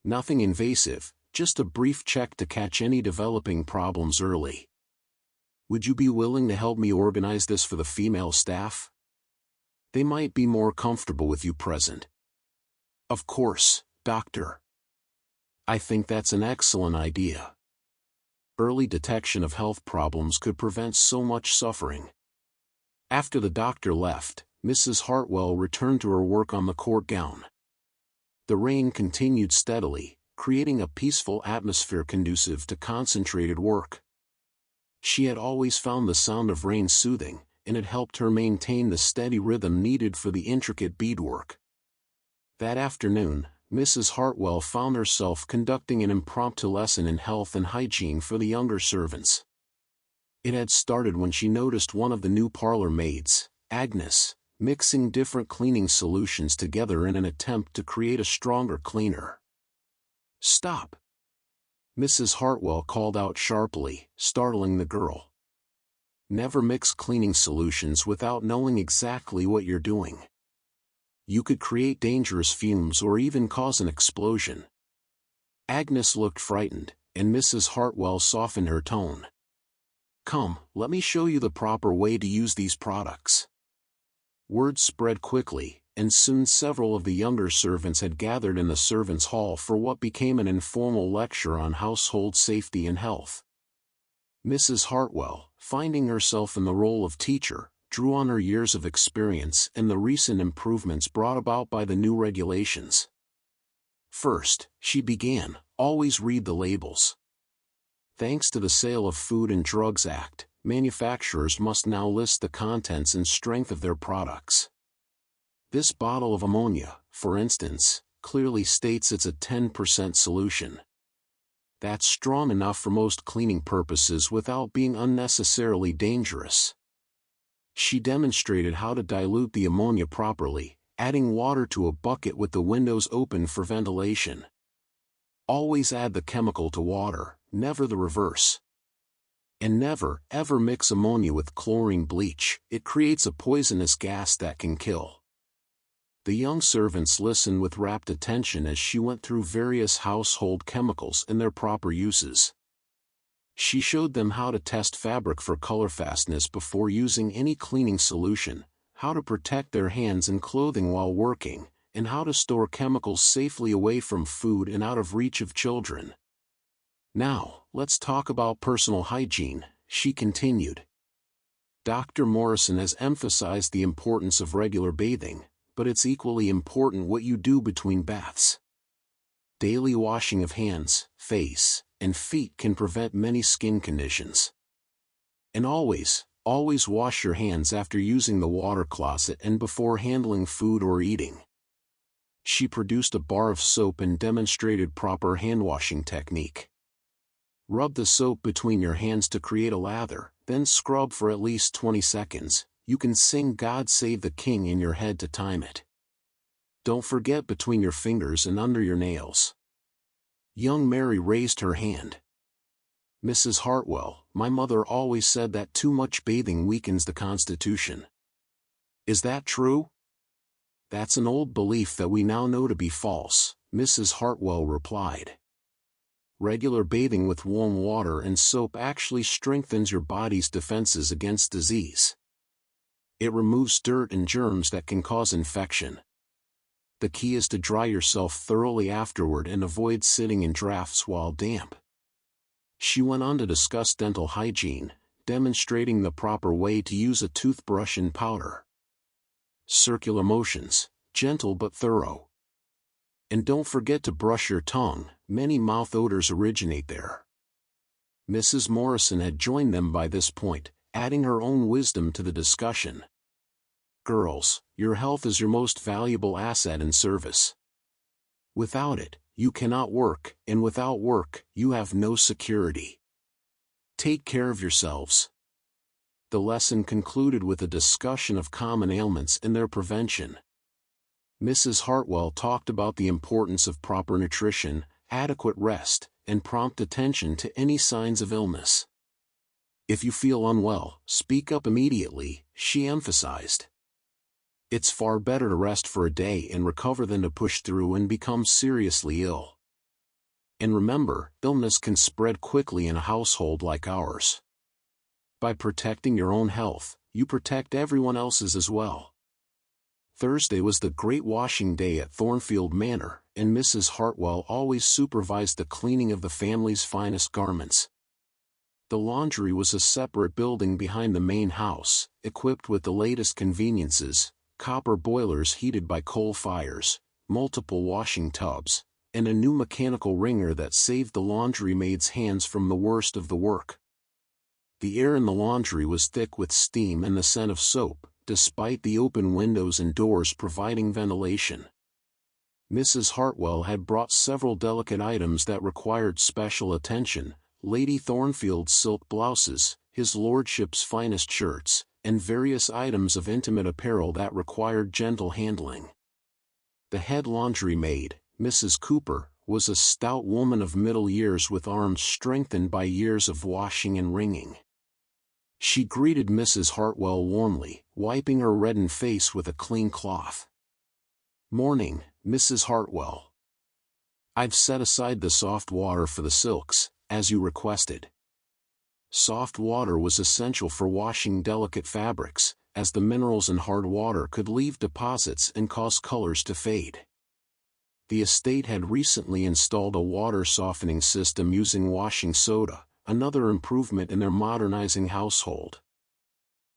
"Nothing invasive, just a brief check to catch any developing problems early. Would you be willing to help me organize this for the female staff? They might be more comfortable with you present." "Of course, Doctor. I think that's an excellent idea. Early detection of health problems could prevent so much suffering." After the doctor left, Mrs. Hartwell returned to her work on the court gown. The rain continued steadily, creating a peaceful atmosphere conducive to concentrated work. She had always found the sound of rain soothing, and it helped her maintain the steady rhythm needed for the intricate beadwork. That afternoon, Mrs. Hartwell found herself conducting an impromptu lesson in health and hygiene for the younger servants. It had started when she noticed one of the new parlor maids, Agnes, mixing different cleaning solutions together in an attempt to create a stronger cleaner. "Stop!" Mrs. Hartwell called out sharply, startling the girl. "Never mix cleaning solutions without knowing exactly what you're doing. You could create dangerous fumes or even cause an explosion." Agnes looked frightened, and Mrs. Hartwell softened her tone. "Come, let me show you the proper way to use these products." Word spread quickly, and soon several of the younger servants had gathered in the servants' hall for what became an informal lecture on household safety and health. Mrs. Hartwell, finding herself in the role of teacher, drew on her years of experience and the recent improvements brought about by the new regulations. First, she began, always read the labels. Thanks to the Sale of Food and Drugs Act, manufacturers must now list the contents and strength of their products. This bottle of ammonia, for instance, clearly states it's a 10% solution. That's strong enough for most cleaning purposes without being unnecessarily dangerous. She demonstrated how to dilute the ammonia properly, adding water to a bucket with the windows open for ventilation. Always add the chemical to water, never the reverse. And never, ever mix ammonia with chlorine bleach. It creates a poisonous gas that can kill. The young servants listened with rapt attention as she went through various household chemicals and their proper uses. She showed them how to test fabric for color fastness before using any cleaning solution, how to protect their hands and clothing while working, and how to store chemicals safely away from food and out of reach of children. Now, let's talk about personal hygiene, she continued. Dr. Morrison has emphasized the importance of regular bathing, but it's equally important what you do between baths. Daily washing of hands, face, and feet can prevent many skin conditions. And always wash your hands after using the water closet and before handling food or eating. She produced a bar of soap and demonstrated proper hand-washing technique. Rub the soap between your hands to create a lather, then scrub for at least 20 seconds. You can sing God Save the King in your head to time it. Don't forget between your fingers and under your nails. Young Mary raised her hand. Mrs. Hartwell, my mother always said that too much bathing weakens the constitution. Is that true? That's an old belief that we now know to be false, Mrs. Hartwell replied. Regular bathing with warm water and soap actually strengthens your body's defenses against disease. It removes dirt and germs that can cause infection. The key is to dry yourself thoroughly afterward and avoid sitting in drafts while damp. She went on to discuss dental hygiene, demonstrating the proper way to use a toothbrush and powder. Circular motions, gentle but thorough. And don't forget to brush your tongue, many mouth odors originate there. Mrs. Morrison had joined them by this point, adding her own wisdom to the discussion. Girls, your health is your most valuable asset in service. Without it, you cannot work, and without work, you have no security. Take care of yourselves. The lesson concluded with a discussion of common ailments and their prevention. Mrs. Hartwell talked about the importance of proper nutrition, adequate rest, and prompt attention to any signs of illness. If you feel unwell, speak up immediately, she emphasized. It's far better to rest for a day and recover than to push through and become seriously ill. And remember, illness can spread quickly in a household like ours. By protecting your own health, you protect everyone else's as well. Thursday was the great washing day at Thornfield Manor, and Mrs. Hartwell always supervised the cleaning of the family's finest garments. The laundry was a separate building behind the main house, equipped with the latest conveniences, copper boilers heated by coal fires, multiple washing tubs, and a new mechanical wringer that saved the laundry maid's hands from the worst of the work. The air in the laundry was thick with steam and the scent of soap, despite the open windows and doors providing ventilation. Mrs. Hartwell had brought several delicate items that required special attention: Lady Thornfield's silk blouses, his lordship's finest shirts, and various items of intimate apparel that required gentle handling. The head laundry maid, Mrs. Cooper, was a stout woman of middle years with arms strengthened by years of washing and wringing. She greeted Mrs. Hartwell warmly, wiping her reddened face with a clean cloth. "Morning, Mrs. Hartwell. I've set aside the soft water for the silks, as you requested." Soft water was essential for washing delicate fabrics, as the minerals in hard water could leave deposits and cause colors to fade. The estate had recently installed a water softening system using washing soda, another improvement in their modernizing household.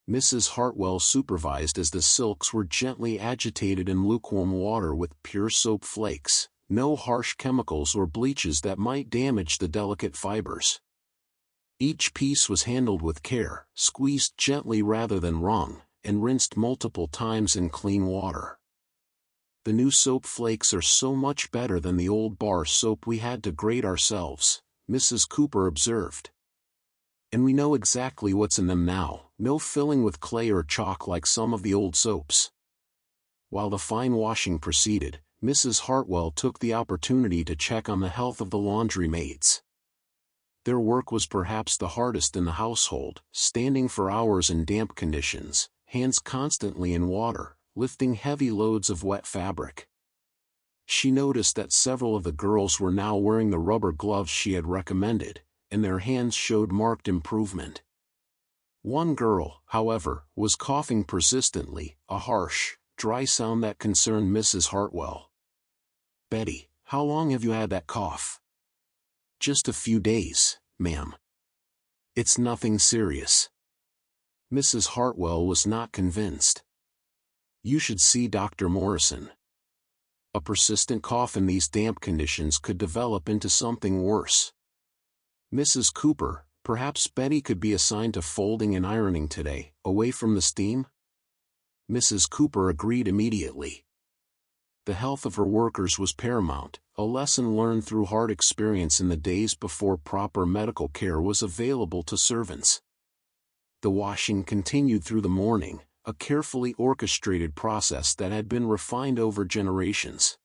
Mrs. Hartwell supervised as the silks were gently agitated in lukewarm water with pure soap flakes, no harsh chemicals or bleaches that might damage the delicate fibers. Each piece was handled with care, squeezed gently rather than wrung, and rinsed multiple times in clean water. The new soap flakes are so much better than the old bar soap we had to grate ourselves, Mrs. Cooper observed. And we know exactly what's in them now, no filling with clay or chalk like some of the old soaps. While the fine washing proceeded, Mrs. Hartwell took the opportunity to check on the health of the laundry maids. Their work was perhaps the hardest in the household, standing for hours in damp conditions, hands constantly in water, lifting heavy loads of wet fabric. She noticed that several of the girls were now wearing the rubber gloves she had recommended, and their hands showed marked improvement. One girl, however, was coughing persistently, a harsh, dry sound that concerned Mrs. Hartwell. "Betty, how long have you had that cough?" "Just a few days, ma'am." "It's nothing serious." Mrs. Hartwell was not convinced. "You should see Dr. Morrison. A persistent cough in these damp conditions could develop into something worse." "Mrs. Cooper, perhaps Betty could be assigned to folding and ironing today, away from the steam?" Mrs. Cooper agreed immediately. The health of her workers was paramount, a lesson learned through hard experience in the days before proper medical care was available to servants. The washing continued through the morning, a carefully orchestrated process that had been refined over generations.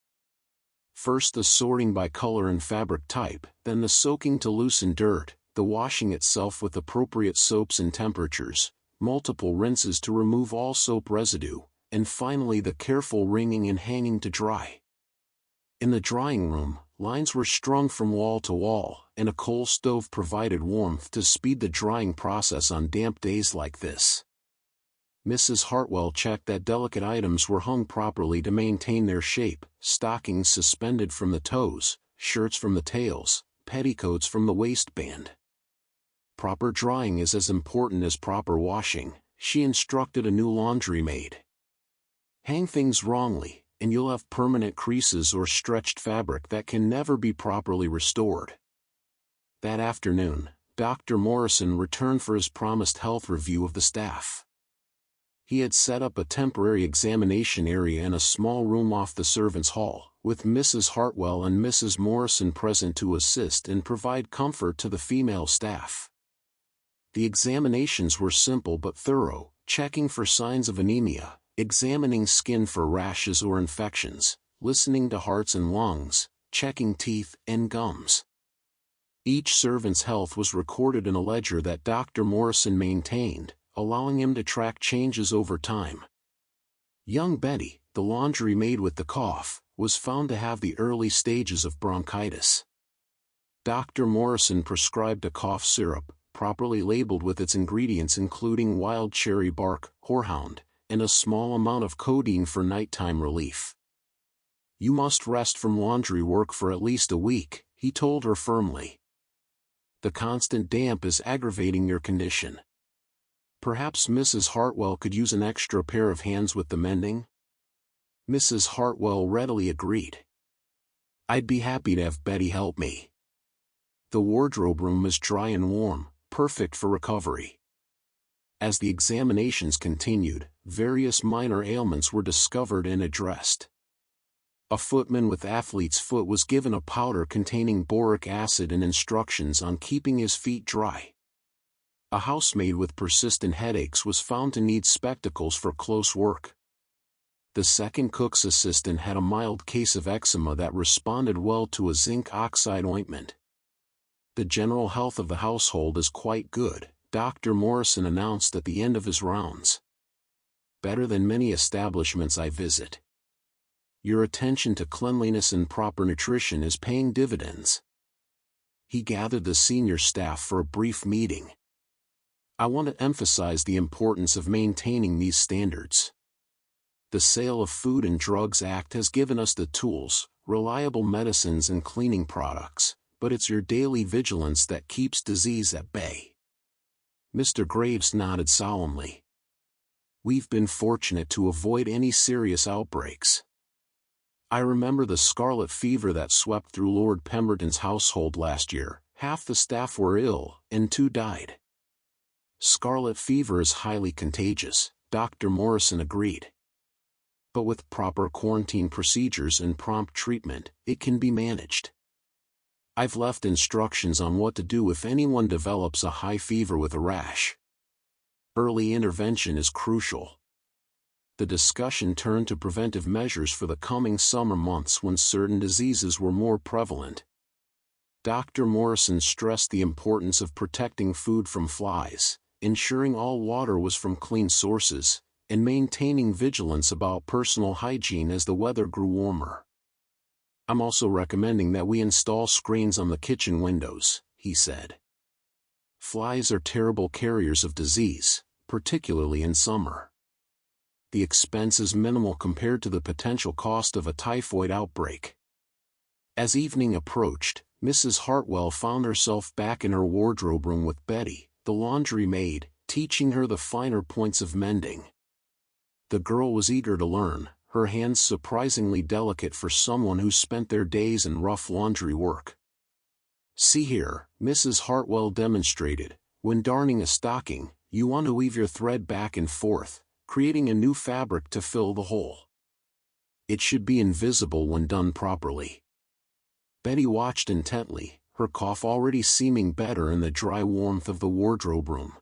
First the sorting by color and fabric type, then the soaking to loosen dirt, the washing itself with appropriate soaps and temperatures, multiple rinses to remove all soap residue, and finally the careful wringing and hanging to dry. In the drying room, lines were strung from wall to wall, and a coal stove provided warmth to speed the drying process on damp days like this. Mrs. Hartwell checked that delicate items were hung properly to maintain their shape, stockings suspended from the toes, shirts from the tails, petticoats from the waistband. Proper drying is as important as proper washing, she instructed a new laundry maid. Hang things wrongly, and you'll have permanent creases or stretched fabric that can never be properly restored. That afternoon, Dr. Morrison returned for his promised health review of the staff. He had set up a temporary examination area in a small room off the servants' hall, with Mrs. Hartwell and Mrs. Morrison present to assist and provide comfort to the female staff. The examinations were simple but thorough, checking for signs of anemia, examining skin for rashes or infections, listening to hearts and lungs, checking teeth and gums. Each servant's health was recorded in a ledger that Dr. Morrison maintained, allowing him to track changes over time. Young Betty, the laundry maid with the cough, was found to have the early stages of bronchitis. Dr. Morrison prescribed a cough syrup, properly labeled with its ingredients including wild cherry bark, horehound, and a small amount of codeine for nighttime relief. "You must rest from laundry work for at least a week," he told her firmly. "The constant damp is aggravating your condition. Perhaps Mrs. Hartwell could use an extra pair of hands with the mending?" Mrs. Hartwell readily agreed. "I'd be happy to have Betty help me. The wardrobe room is dry and warm, perfect for recovery." As the examinations continued, various minor ailments were discovered and addressed. A footman with athlete's foot was given a powder containing boric acid and instructions on keeping his feet dry. A housemaid with persistent headaches was found to need spectacles for close work. The second cook's assistant had a mild case of eczema that responded well to a zinc oxide ointment. "The general health of the household is quite good," Dr. Morrison announced at the end of his rounds. "Better than many establishments I visit. Your attention to cleanliness and proper nutrition is paying dividends." He gathered the senior staff for a brief meeting. "I want to emphasize the importance of maintaining these standards. The Sale of Food and Drugs Act has given us the tools, reliable medicines and cleaning products, but it's your daily vigilance that keeps disease at bay." Mr. Graves nodded solemnly. "We've been fortunate to avoid any serious outbreaks. I remember the scarlet fever that swept through Lord Pemberton's household last year, half the staff were ill, and 2 died. Scarlet fever is highly contagious, Dr. Morrison agreed. But with proper quarantine procedures and prompt treatment, it can be managed. I've left instructions on what to do if anyone develops a high fever with a rash. Early intervention is crucial. The discussion turned to preventive measures for the coming summer months when certain diseases were more prevalent. Dr. Morrison stressed the importance of protecting food from flies, ensuring all water was from clean sources, and maintaining vigilance about personal hygiene as the weather grew warmer. I'm also recommending that we install screens on the kitchen windows, he said. Flies are terrible carriers of disease, particularly in summer. The expense is minimal compared to the potential cost of a typhoid outbreak. As evening approached, Mrs. Hartwell found herself back in her wardrobe room with Betty, the laundry maid, teaching her the finer points of mending. The girl was eager to learn, her hands surprisingly delicate for someone who spent their days in rough laundry work. See here, Mrs. Hartwell demonstrated, when darning a stocking, you want to weave your thread back and forth, creating a new fabric to fill the hole. It should be invisible when done properly. Betty watched intently, her cough already seeming better in the dry warmth of the wardrobe room.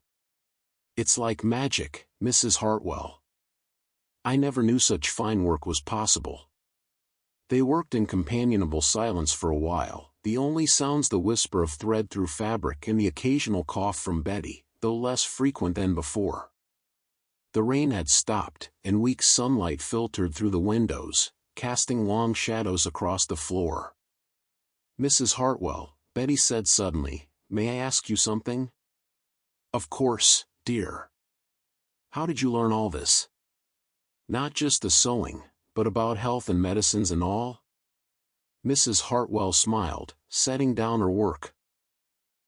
It's like magic, Mrs. Hartwell. I never knew such fine work was possible. They worked in companionable silence for a while, the only sounds the whisper of thread through fabric and the occasional cough from Betty, though less frequent than before. The rain had stopped, and weak sunlight filtered through the windows, casting long shadows across the floor. Mrs. Hartwell, Betty said suddenly, may I ask you something? Of course, dear. How did you learn all this? Not just the sewing, but about health and medicines and all? Mrs. Hartwell smiled, setting down her work.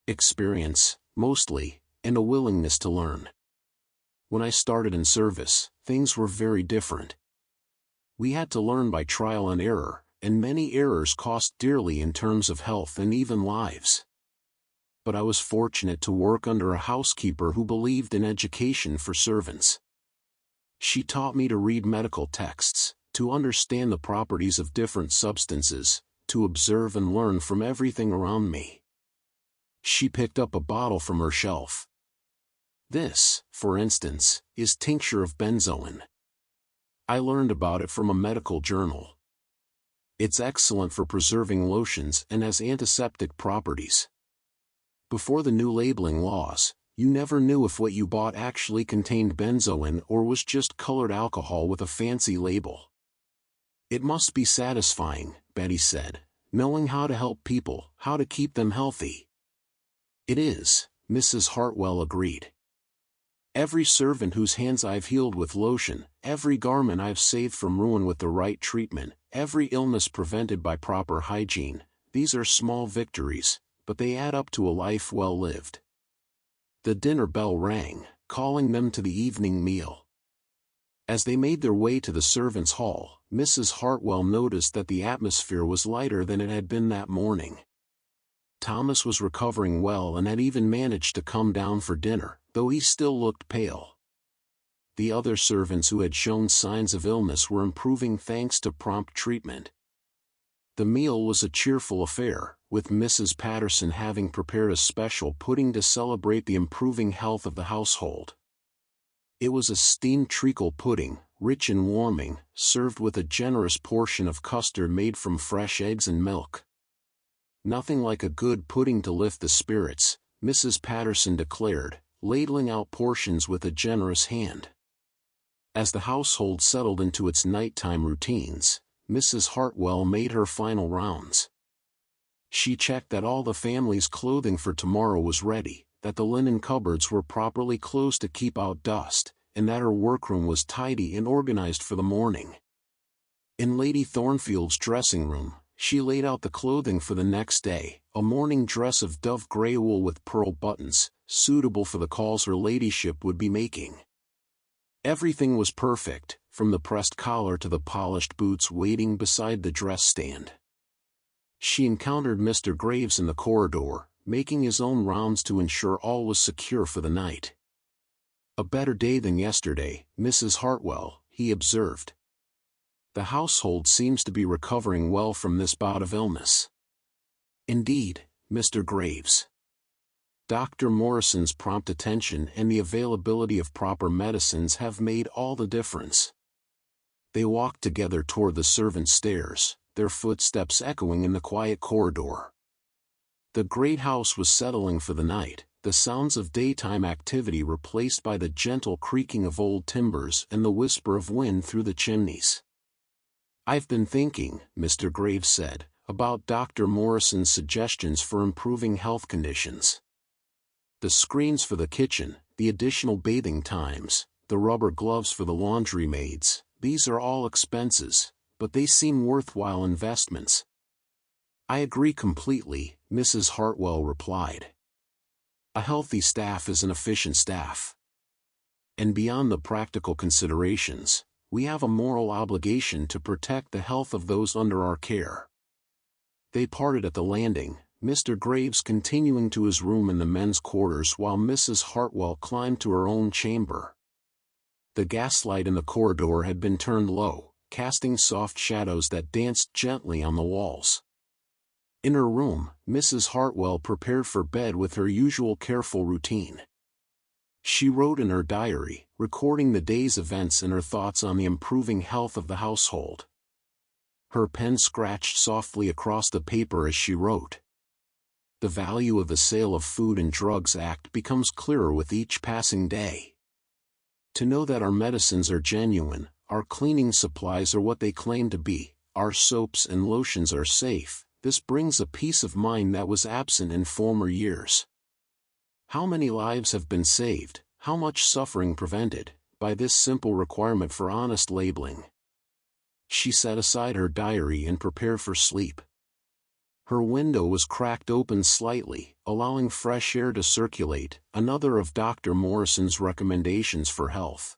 Experience, mostly, and a willingness to learn. When I started in service, things were very different. We had to learn by trial and error, and many errors cost dearly in terms of health and even lives. But I was fortunate to work under a housekeeper who believed in education for servants. She taught me to read medical texts, to understand the properties of different substances, to observe and learn from everything around me. She picked up a bottle from her shelf. This, for instance, is tincture of benzoin. I learned about it from a medical journal. It's excellent for preserving lotions and has antiseptic properties. Before the new labeling laws, you never knew if what you bought actually contained benzoin or was just colored alcohol with a fancy label. It must be satisfying, Betty said, knowing how to help people, how to keep them healthy. It is, Mrs. Hartwell agreed. Every servant whose hands I've healed with lotion, every garment I've saved from ruin with the right treatment, every illness prevented by proper hygiene, these are small victories, but they add up to a life well lived. The dinner bell rang, calling them to the evening meal. As they made their way to the servants' hall, Mrs. Hartwell noticed that the atmosphere was lighter than it had been that morning. Thomas was recovering well and had even managed to come down for dinner, though he still looked pale. The other servants who had shown signs of illness were improving thanks to prompt treatment. The meal was a cheerful affair, with Mrs. Patterson having prepared a special pudding to celebrate the improving health of the household. It was a steamed treacle pudding, rich and warming, served with a generous portion of custard made from fresh eggs and milk. Nothing like a good pudding to lift the spirits, Mrs. Patterson declared, ladling out portions with a generous hand. As the household settled into its nighttime routines, Mrs. Hartwell made her final rounds. She checked that all the family's clothing for tomorrow was ready, that the linen cupboards were properly closed to keep out dust, and that her workroom was tidy and organized for the morning. In Lady Thornfield's dressing room, she laid out the clothing for the next day, a morning dress of dove gray wool with pearl buttons, suitable for the calls her ladyship would be making. Everything was perfect, from the pressed collar to the polished boots waiting beside the dress stand. She encountered Mr. Graves in the corridor, making his own rounds to ensure all was secure for the night. "A better day than yesterday, Mrs. Hartwell," he observed. "The household seems to be recovering well from this bout of illness." "Indeed, Mr. Graves." Dr. Morrison's prompt attention and the availability of proper medicines have made all the difference. They walked together toward the servants' stairs, their footsteps echoing in the quiet corridor. The great house was settling for the night, the sounds of daytime activity replaced by the gentle creaking of old timbers and the whisper of wind through the chimneys. "I've been thinking," Mr. Graves said, "about Dr. Morrison's suggestions for improving health conditions. The screens for the kitchen, the additional bathing times, the rubber gloves for the laundry maids, these are all expenses, but they seem worthwhile investments." "I agree completely," Mrs. Hartwell replied. "A healthy staff is an efficient staff. And beyond the practical considerations, we have a moral obligation to protect the health of those under our care." They parted at the landing, Mr. Graves continuing to his room in the men's quarters while Mrs. Hartwell climbed to her own chamber. The gaslight in the corridor had been turned low, casting soft shadows that danced gently on the walls. In her room, Mrs. Hartwell prepared for bed with her usual careful routine. She wrote in her diary, recording the day's events and her thoughts on the improving health of the household. Her pen scratched softly across the paper as she wrote. The value of the Sale of Food and Drugs Act becomes clearer with each passing day. To know that our medicines are genuine, our cleaning supplies are what they claim to be, our soaps and lotions are safe, this brings a peace of mind that was absent in former years. How many lives have been saved, how much suffering prevented, by this simple requirement for honest labeling. She set aside her diary and prepared for sleep. Her window was cracked open slightly, allowing fresh air to circulate, another of Dr. Morrison's recommendations for health.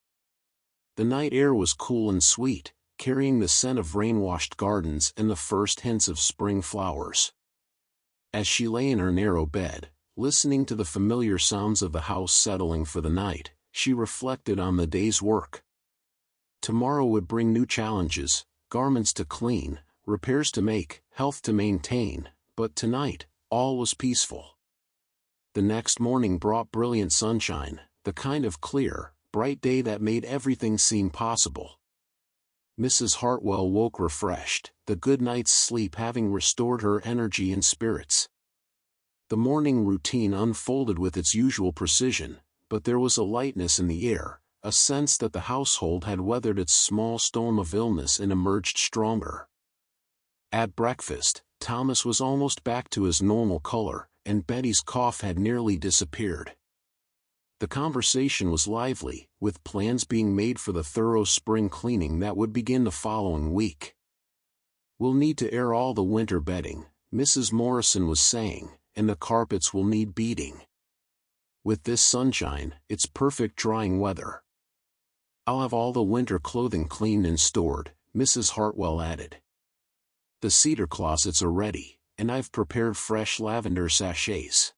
The night air was cool and sweet, carrying the scent of rain-washed gardens and the first hints of spring flowers. As she lay in her narrow bed, listening to the familiar sounds of the house settling for the night, she reflected on the day's work. Tomorrow would bring new challenges, garments to clean, repairs to make, health to maintain, but tonight, all was peaceful. The next morning brought brilliant sunshine, the kind of clear, bright day that made everything seem possible. Mrs. Hartwell woke refreshed, the good night's sleep having restored her energy and spirits. The morning routine unfolded with its usual precision, but there was a lightness in the air, a sense that the household had weathered its small storm of illness and emerged stronger. At breakfast, Thomas was almost back to his normal color, and Betty's cough had nearly disappeared. The conversation was lively, with plans being made for the thorough spring cleaning that would begin the following week. "We'll need to air all the winter bedding," Mrs. Morrison was saying, "and the carpets will need beating. With this sunshine, it's perfect drying weather." "I'll have all the winter clothing cleaned and stored," Mrs. Hartwell added. "The cedar closets are ready, and I've prepared fresh lavender sachets."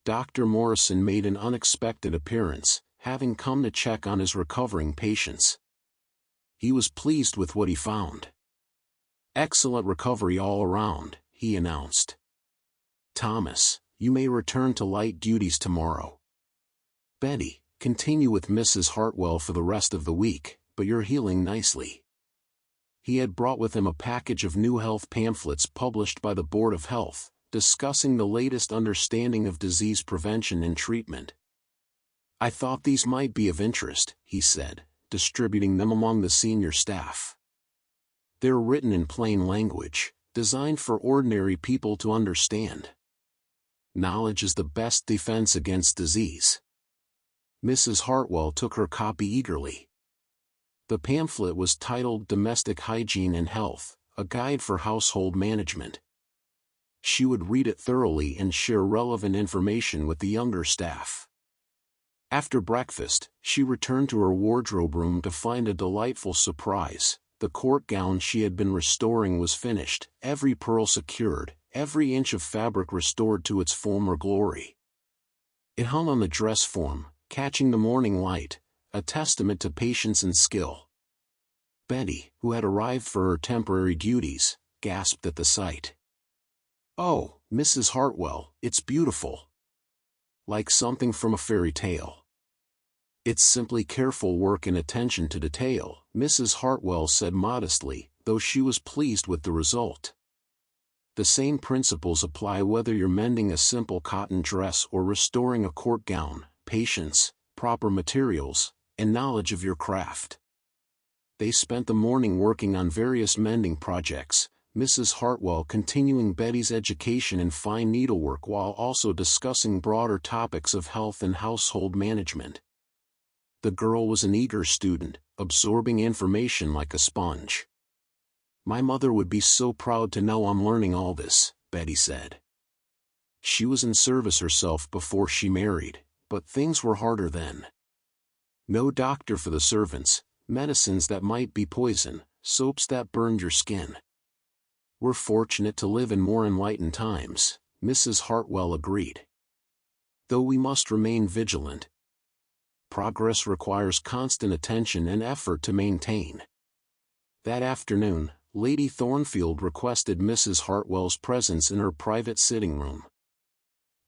Dr. Morrison made an unexpected appearance, having come to check on his recovering patients. He was pleased with what he found. "Excellent recovery all around," he announced. "Thomas, you may return to light duties tomorrow. Betty, continue with Mrs. Hartwell for the rest of the week, but you're healing nicely." He had brought with him a package of new health pamphlets published by the Board of Health, discussing the latest understanding of disease prevention and treatment. "I thought these might be of interest," he said, distributing them among the senior staff. "They're written in plain language, designed for ordinary people to understand. Knowledge is the best defense against disease." Mrs. Hartwell took her copy eagerly. The pamphlet was titled Domestic Hygiene and Health, a Guide for Household Management. She would read it thoroughly and share relevant information with the younger staff. After breakfast, she returned to her wardrobe room to find a delightful surprise. The court gown she had been restoring was finished, every pearl secured, every inch of fabric restored to its former glory. It hung on the dress form, catching the morning light, a testament to patience and skill. Betty, who had arrived for her temporary duties, gasped at the sight. "Oh, Mrs. Hartwell, it's beautiful. Like something from a fairy tale." "It's simply careful work and attention to detail," Mrs. Hartwell said modestly, though she was pleased with the result. "The same principles apply whether you're mending a simple cotton dress or restoring a court gown: patience, proper materials, and knowledge of your craft." They spent the morning working on various mending projects, Mrs. Hartwell continuing Betty's education in fine needlework while also discussing broader topics of health and household management. The girl was an eager student, absorbing information like a sponge. "My mother would be so proud to know I'm learning all this," Betty said. She was in service herself before she married, but things were harder then. No doctor for the servants, medicines that might be poison, soaps that burned your skin. "We're fortunate to live in more enlightened times," Mrs. Hartwell agreed. "Though we must remain vigilant. Progress requires constant attention and effort to maintain." That afternoon, Lady Thornfield requested Mrs. Hartwell's presence in her private sitting room.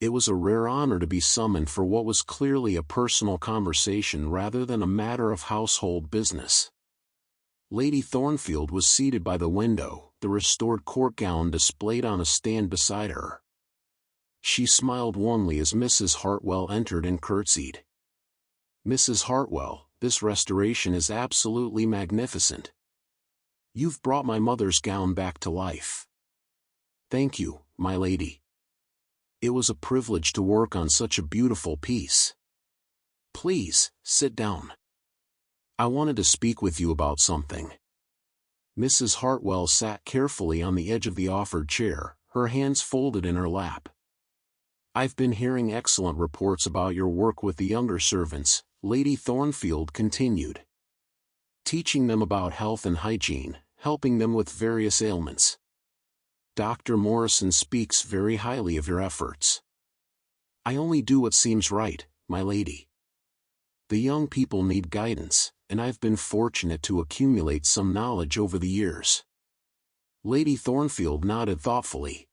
It was a rare honor to be summoned for what was clearly a personal conversation rather than a matter of household business. Lady Thornfield was seated by the window, the restored court gown displayed on a stand beside her. She smiled warmly as Mrs. Hartwell entered and curtsied. "Mrs. Hartwell, this restoration is absolutely magnificent. You've brought my mother's gown back to life." "Thank you, my lady. It was a privilege to work on such a beautiful piece. Please, sit down. I wanted to speak with you about something." Mrs. Hartwell sat carefully on the edge of the offered chair, her hands folded in her lap. "I've been hearing excellent reports about your work with the younger servants," Lady Thornfield continued. "Teaching them about health and hygiene, helping them with various ailments. Dr. Morrison speaks very highly of your efforts." "I only do what seems right, my lady. The young people need guidance, and I've been fortunate to accumulate some knowledge over the years." Lady Thornfield nodded thoughtfully.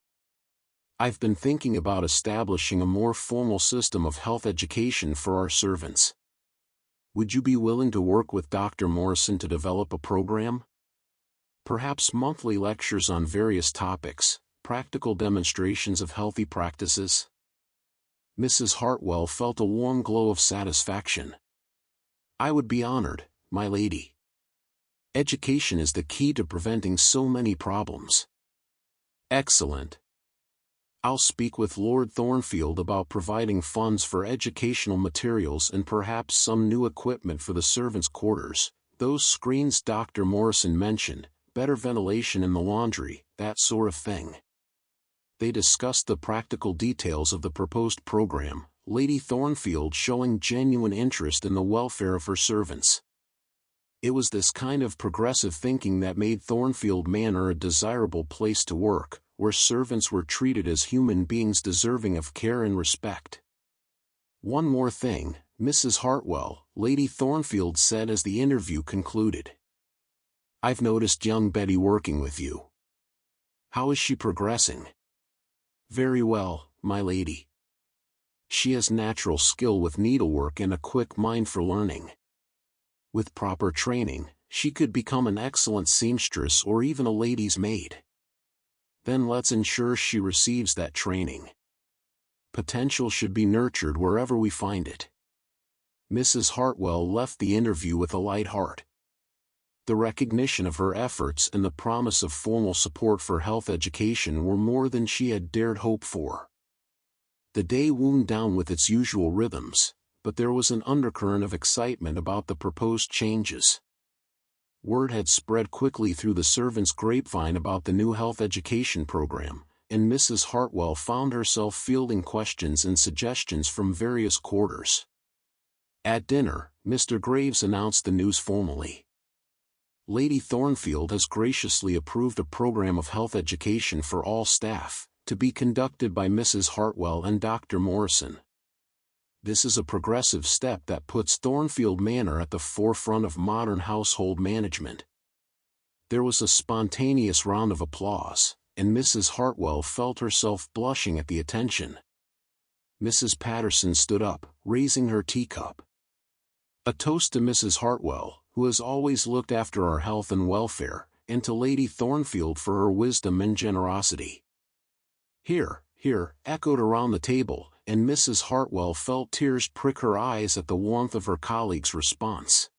"I've been thinking about establishing a more formal system of health education for our servants. Would you be willing to work with Dr. Morrison to develop a program? Perhaps monthly lectures on various topics, practical demonstrations of healthy practices?" Mrs. Hartwell felt a warm glow of satisfaction. "I would be honored, my lady. Education is the key to preventing so many problems." "Excellent. I'll speak with Lord Thornfield about providing funds for educational materials and perhaps some new equipment for the servants' quarters, those screens Dr. Morrison mentioned, better ventilation in the laundry, that sort of thing." They discussed the practical details of the proposed program, Lady Thornfield showing genuine interest in the welfare of her servants. It was this kind of progressive thinking that made Thornfield Manor a desirable place to work, where servants were treated as human beings deserving of care and respect. "One more thing, Mrs. Hartwell," Lady Thornfield said as the interview concluded. "I've noticed young Betty working with you. How is she progressing?" "Very well, my lady. She has natural skill with needlework and a quick mind for learning. With proper training, she could become an excellent seamstress or even a lady's maid. Then let's ensure she receives that training. Potential should be nurtured wherever we find it." Mrs. Hartwell left the interview with a light heart. The recognition of her efforts and the promise of formal support for health education were more than she had dared hope for. The day wound down with its usual rhythms, but there was an undercurrent of excitement about the proposed changes. Word had spread quickly through the servants' grapevine about the new health education program, and Mrs. Hartwell found herself fielding questions and suggestions from various quarters. At dinner, Mr. Graves announced the news formally. "Lady Thornfield has graciously approved a program of health education for all staff, to be conducted by Mrs. Hartwell and Dr. Morrison. This is a progressive step that puts Thornfield Manor at the forefront of modern household management. There was a spontaneous round of applause, and Mrs. Hartwell felt herself blushing at the attention. Mrs. Patterson stood up, raising her teacup. A toast to Mrs. Hartwell, who has always looked after our health and welfare, and to Lady Thornfield for her wisdom and generosity. Here, echoed around the table, and Mrs. Hartwell felt tears prick her eyes at the warmth of her colleagues' response.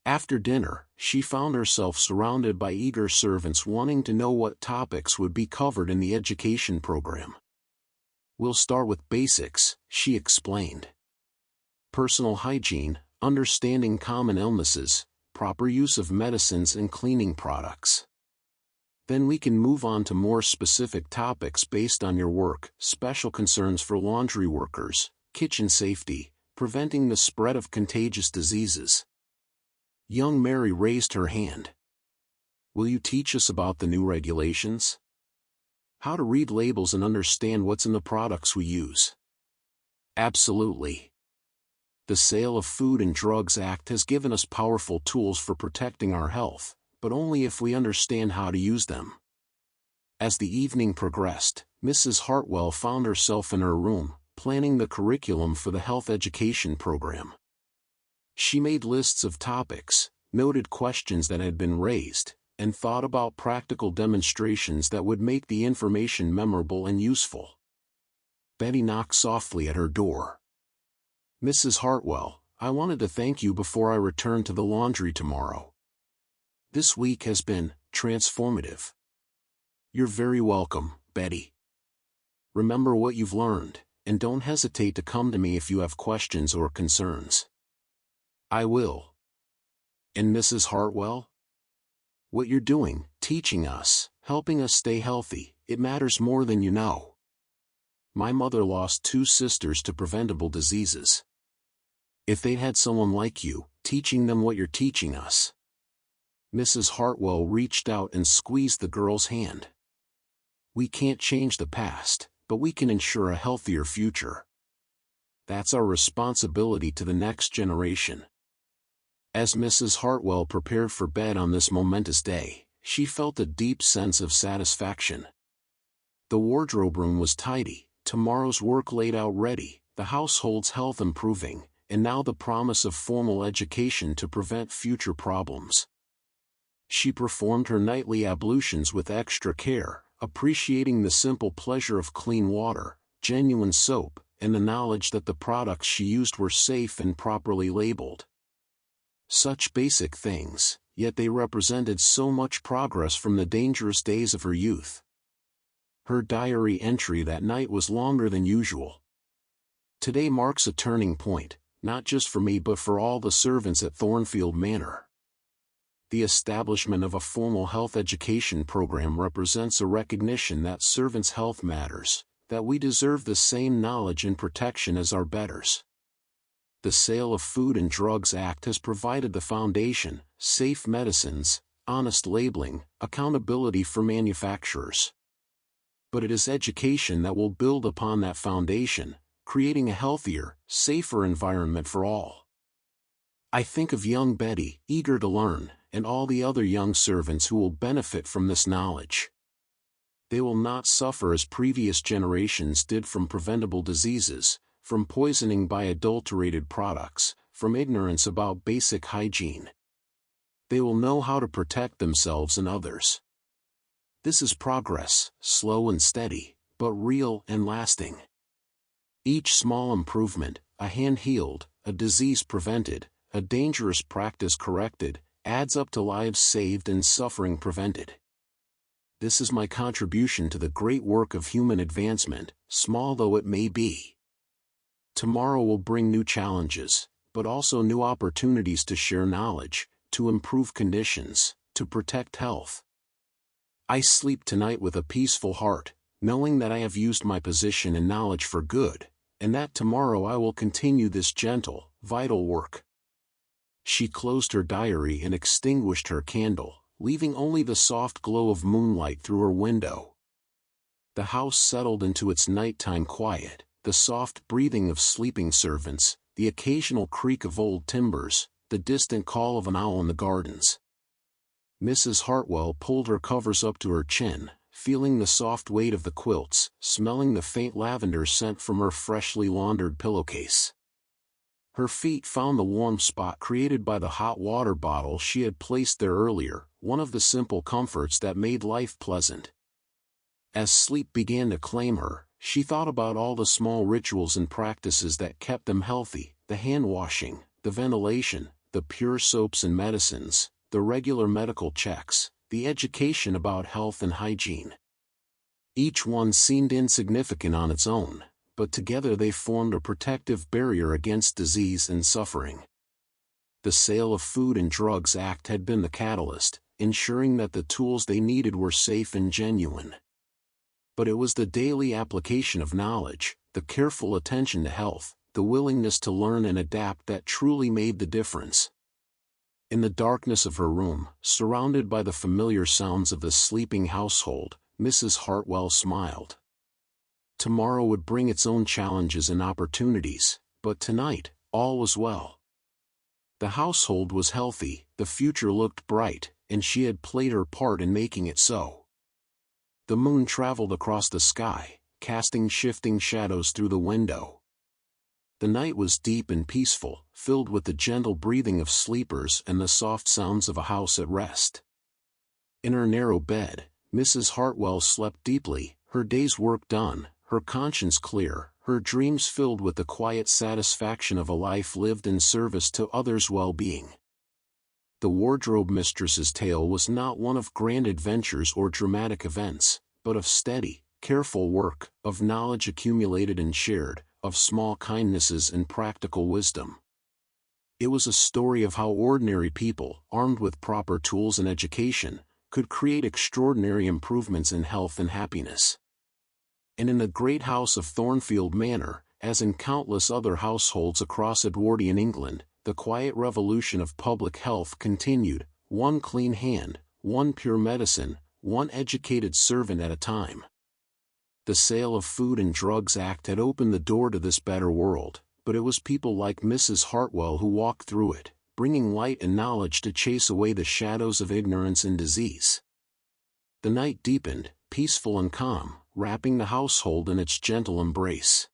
After dinner, she found herself surrounded by eager servants wanting to know what topics would be covered in the education program. "We'll start with basics," she explained. "Personal hygiene, understanding common illnesses, proper use of medicines and cleaning products. Then we can move on to more specific topics based on your work, special concerns for laundry workers, kitchen safety, preventing the spread of contagious diseases." Young Mary raised her hand. "Will you teach us about the new regulations? How to read labels and understand what's in the products we use?" "Absolutely. The Sale of Food and Drugs Act has given us powerful tools for protecting our health, but only if we understand how to use them." As the evening progressed, Mrs. Hartwell found herself in her room, planning the curriculum for the health education program. She made lists of topics, noted questions that had been raised, and thought about practical demonstrations that would make the information memorable and useful. Betty knocked softly at her door. "Mrs. Hartwell, I wanted to thank you before I return to the laundry tomorrow. This week has been transformative." "You're very welcome, Betty. Remember what you've learned, and don't hesitate to come to me if you have questions or concerns." "I will." "And Mrs. Hartwell? What you're doing, teaching us, helping us stay healthy, it matters more than you know. My mother lost 2 sisters to preventable diseases. If they'd had someone like you, teaching them what you're teaching us." Mrs. Hartwell reached out and squeezed the girl's hand. "We can't change the past, but we can ensure a healthier future. That's our responsibility to the next generation." As Mrs. Hartwell prepared for bed on this momentous day, she felt a deep sense of satisfaction. The wardrobe room was tidy, tomorrow's work laid out ready, the household's health improving, and now the promise of formal education to prevent future problems. She performed her nightly ablutions with extra care, appreciating the simple pleasure of clean water, genuine soap, and the knowledge that the products she used were safe and properly labeled. Such basic things, yet they represented so much progress from the dangerous days of her youth. Her diary entry that night was longer than usual. "Today marks a turning point, not just for me but for all the servants at Thornfield Manor. The establishment of a formal health education program represents a recognition that servants' health matters, that we deserve the same knowledge and protection as our betters. The Sale of Food and Drugs Act has provided the foundation, safe medicines, honest labeling, accountability for manufacturers. But it is education that will build upon that foundation, creating a healthier, safer environment for all." I think of young Betty, eager to learn, and all the other young servants who will benefit from this knowledge. They will not suffer as previous generations did from preventable diseases, from poisoning by adulterated products, from ignorance about basic hygiene. They will know how to protect themselves and others. This is progress, slow and steady, but real and lasting. Each small improvement, a hand healed, a disease prevented, a dangerous practice corrected, adds up to lives saved and suffering prevented. This is my contribution to the great work of human advancement, small though it may be. Tomorrow will bring new challenges, but also new opportunities to share knowledge, to improve conditions, to protect health. I sleep tonight with a peaceful heart, knowing that I have used my position and knowledge for good, and that tomorrow I will continue this gentle, vital work." She closed her diary and extinguished her candle, leaving only the soft glow of moonlight through her window. The house settled into its nighttime quiet, the soft breathing of sleeping servants, the occasional creak of old timbers, the distant call of an owl in the gardens. Mrs. Hartwell pulled her covers up to her chin, feeling the soft weight of the quilts, smelling the faint lavender scent from her freshly laundered pillowcase. Her feet found the warm spot created by the hot water bottle she had placed there earlier, one of the simple comforts that made life pleasant. As sleep began to claim her, she thought about all the small rituals and practices that kept them healthy, the hand-washing, the ventilation, the pure soaps and medicines, the regular medical checks, the education about health and hygiene. Each one seemed insignificant on its own, but together they formed a protective barrier against disease and suffering. The Sale of Food and Drugs Act had been the catalyst, ensuring that the tools they needed were safe and genuine. But it was the daily application of knowledge, the careful attention to health, the willingness to learn and adapt that truly made the difference. In the darkness of her room, surrounded by the familiar sounds of the sleeping household, Mrs. Hartwell smiled. Tomorrow would bring its own challenges and opportunities, but tonight, all was well. The household was healthy, the future looked bright, and she had played her part in making it so. The moon traveled across the sky, casting shifting shadows through the window. The night was deep and peaceful, filled with the gentle breathing of sleepers and the soft sounds of a house at rest. In her narrow bed, Mrs. Hartwell slept deeply, her day's work done, her conscience clear, her dreams filled with the quiet satisfaction of a life lived in service to others' well-being. The wardrobe mistress's tale was not one of grand adventures or dramatic events, but of steady, careful work, of knowledge accumulated and shared, of small kindnesses and practical wisdom. It was a story of how ordinary people, armed with proper tools and education, could create extraordinary improvements in health and happiness. And in the great house of Thornfield Manor, as in countless other households across Edwardian England, the quiet revolution of public health continued, one clean hand, one pure medicine, one educated servant at a time. The Sale of Food and Drugs Act had opened the door to this better world, but it was people like Mrs. Hartwell who walked through it, bringing light and knowledge to chase away the shadows of ignorance and disease. The night deepened, peaceful and calm, wrapping the household in its gentle embrace.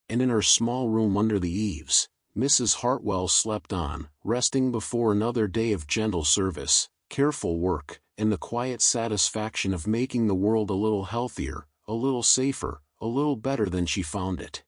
And in her small room under the eaves, Mrs. Hartwell slept on, resting before another day of gentle service, careful work, and the quiet satisfaction of making the world a little healthier, a little safer, a little better than she found it.